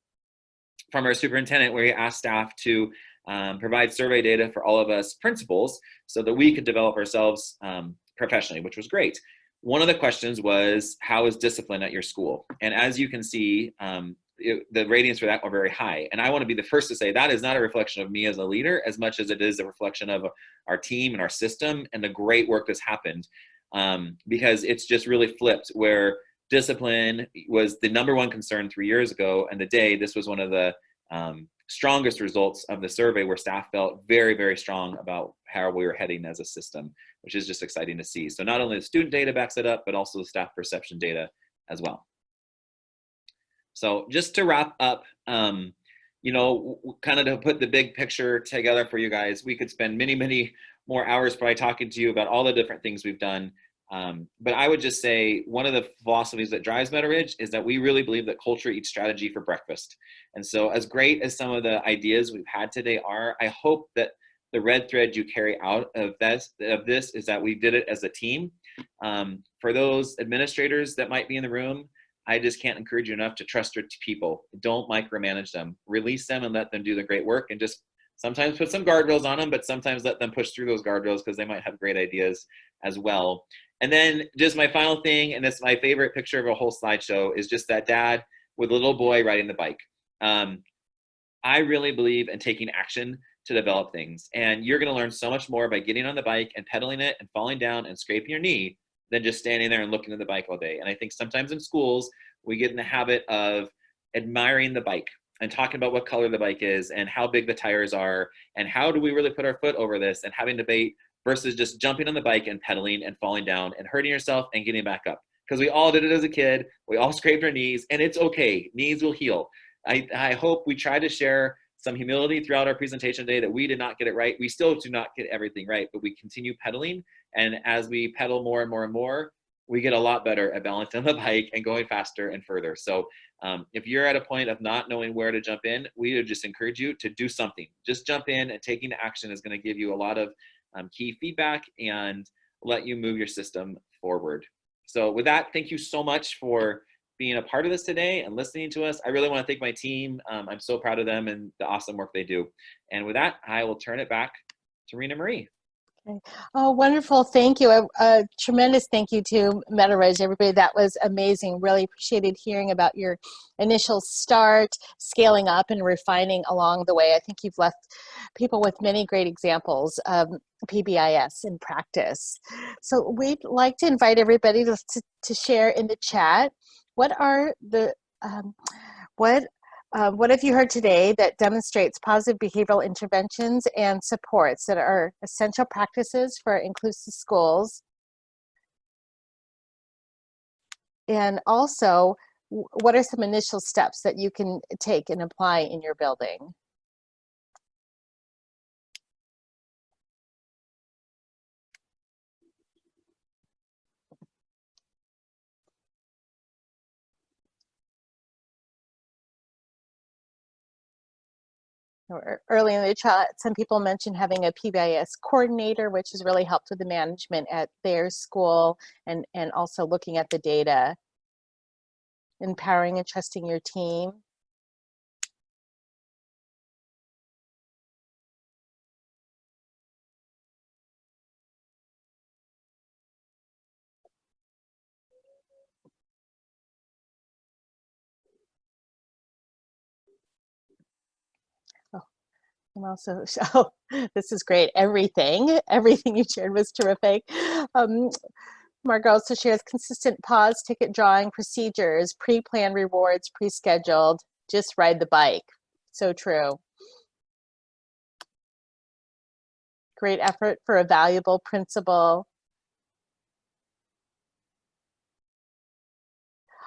from our superintendent, where he asked staff to provide survey data for all of us principals so that we could develop ourselves professionally, which was great. One of the questions was, how is discipline at your school? And as you can see, the ratings for that are very high. And I want to be the first to say that is not a reflection of me as a leader, as much as it is a reflection of our team and our system and the great work that's happened. Because it's just really flipped, where discipline was the #1 concern 3 years ago, and today this was one of the strongest results of the survey, where staff felt very, very strong about how we were heading as a system, which is just exciting to see. So not only the student data backs it up, but also the staff perception data as well. So just to wrap up, kind of to put the big picture together for you guys, we could spend many, many more hours probably talking to you about all the different things we've done. But I would just say one of the philosophies that drives Meadow Ridge is that we really believe that culture eats strategy for breakfast. And so as great as some of the ideas we've had today are, I hope that the red thread you carry out of this is that we did it as a team. For those administrators that might be in the room, I just can't encourage you enough to trust your people. Don't micromanage them. Release them and let them do the great work, and just sometimes put some guardrails on them, but sometimes let them push through those guardrails, because they might have great ideas as well. And then just my final thing, and it's my favorite picture of a whole slideshow, is just that dad with a little boy riding the bike. I really believe in taking action to develop things. And you're going to learn so much more by getting on the bike and pedaling it and falling down and scraping your knee than just standing there and looking at the bike all day. And I think sometimes in schools, we get in the habit of admiring the bike and talking about what color the bike is and how big the tires are and how do we really put our foot over this, and having debate versus just jumping on the bike and pedaling and falling down and hurting yourself and getting back up. Because we all did it as a kid. We all scraped our knees, and it's okay. Knees will heal. I hope we try to share some humility throughout our presentation today that we did not get it right. We still do not get everything right, but we continue pedaling. And as we pedal more and more and more, we get a lot better at balancing the bike and going faster and further. So if you're at a point of not knowing where to jump in, we would just encourage you to do something. Just jump in, and taking action is going to give you a lot of key feedback and let you move your system forward. So with that, thank you so much for being a part of this today and listening to us. I really want to thank my team. I'm so proud of them and the awesome work they do. And with that, I will turn it back to Rena Marie. Okay. Oh, wonderful. Thank you. A tremendous thank you to Meadow Ridge, everybody. That was amazing. Really appreciated hearing about your initial start, scaling up and refining along the way. I think you've left people with many great examples of PBIS in practice. So we'd like to invite everybody to share in the chat. What are the, what have you heard today that demonstrates positive behavioral interventions and supports that are essential practices for inclusive schools? And also, what are some initial steps that you can take and apply in your building? Early in the chat, some people mentioned having a PBIS coordinator, which has really helped with the management at their school, and also looking at the data, empowering and trusting your team. And also, oh, this is great. Everything you shared was terrific. Margaret also shares consistent pause ticket drawing procedures, pre-planned rewards, pre-scheduled, just ride the bike. So true. Great effort for a valuable principal.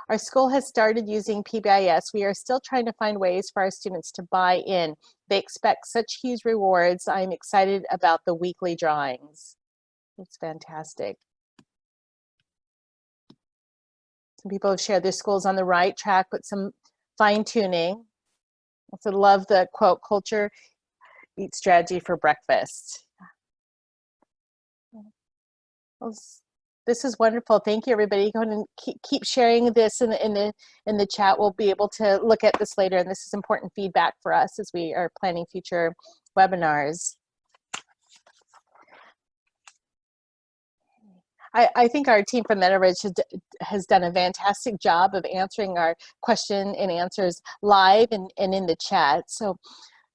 Our school has started using PBIS. We are still trying to find ways for our students to buy in. They expect such huge rewards. I'm excited about the weekly drawings. It's fantastic. Some people have shared their schools on the right track with some fine tuning. Also love the quote, culture eat strategy for breakfast. Well, this is wonderful. Thank you, everybody. Go ahead and keep sharing this in the chat. We'll be able to look at this later, and this is important feedback for us as we are planning future webinars. I think our team from Meadow Ridge has done a fantastic job of answering our question and answers live and in the chat. So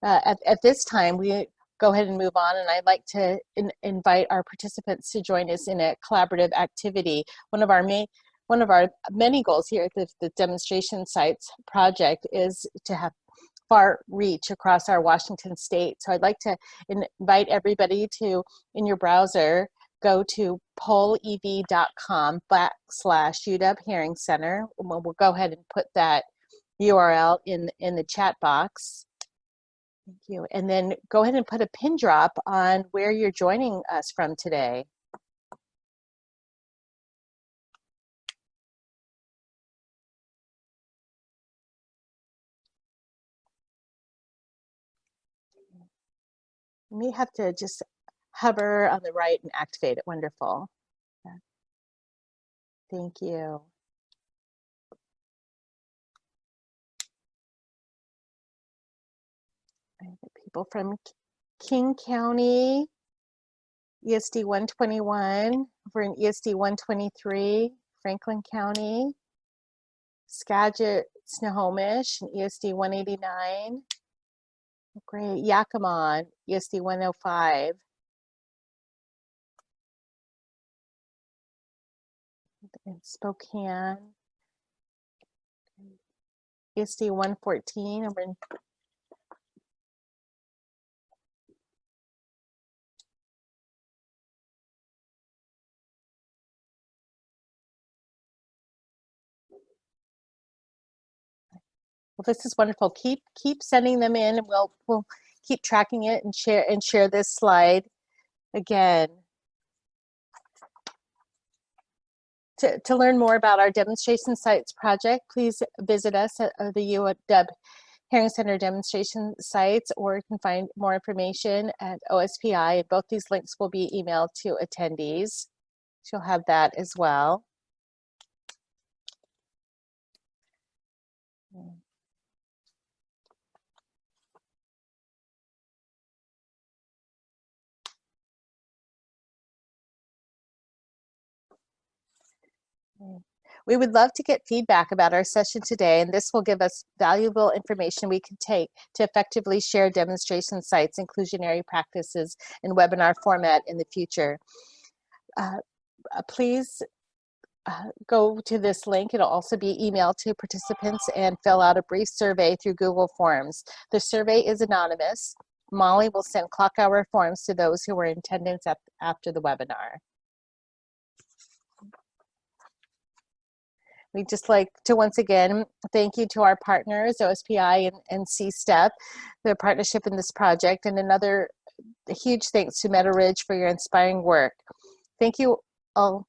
at this time, we go ahead and move on, and I'd like to invite our participants to join us in a collaborative activity. One of our many goals here at the demonstration sites project is to have far reach across our Washington state. So I'd like to invite everybody to, in your browser, go to pollev.com/UW Hearing Center. We'll go ahead and put that URL in the chat box. Thank you. And then go ahead and put a pin drop on where you're joining us from today. You may have to just hover on the right and activate it. Wonderful. Yeah. Thank you. People from King County, ESD 121, over in ESD 123, Franklin County, Skagit, Snohomish, and ESD 189. Great. Yakima, ESD 105. And Spokane, ESD 114 over in well, this is wonderful. Keep sending them in, and we'll keep tracking it and share this slide again. To learn more about our demonstration sites project, please visit us at the UW Hearing Center demonstration sites, or you can find more information at OSPI. Both these links will be emailed to attendees. So you'll have that as well. We would love to get feedback about our session today, and this will give us valuable information we can take to effectively share demonstration sites, inclusionary practices, in webinar format in the future. Please go to this link. It'll also be emailed to participants, and fill out a brief survey through Google Forms. The survey is anonymous. Molly will send clock hour forms to those who were in attendance after the webinar. We'd just like to once again thank you to our partners, OSPI and C-STEP, their partnership in this project, and another huge thanks to Meadow Ridge for your inspiring work. Thank you all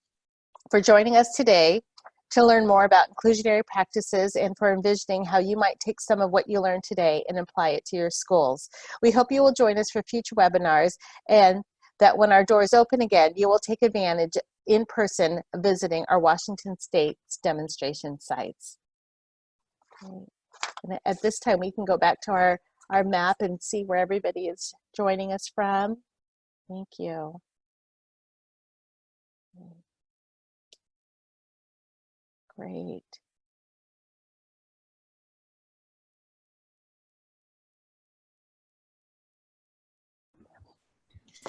for joining us today to learn more about inclusionary practices, and for envisioning how you might take some of what you learned today and apply it to your schools. We hope you will join us for future webinars, and that when our doors open again, you will take advantage in person visiting our Washington State's demonstration sites. And at this time, we can go back to our map and see where everybody is joining us from. Thank you. Great.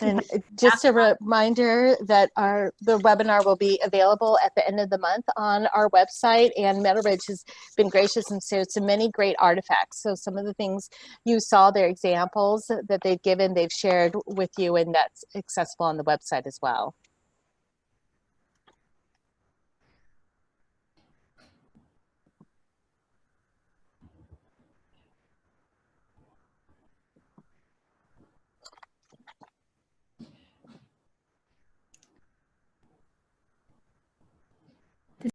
And just a reminder that the webinar will be available at the end of the month on our website, and Meadow Ridge has been gracious and shared so many great artifacts. So some of the things you saw, their examples that they've given, they've shared with you, and that's accessible on the website as well.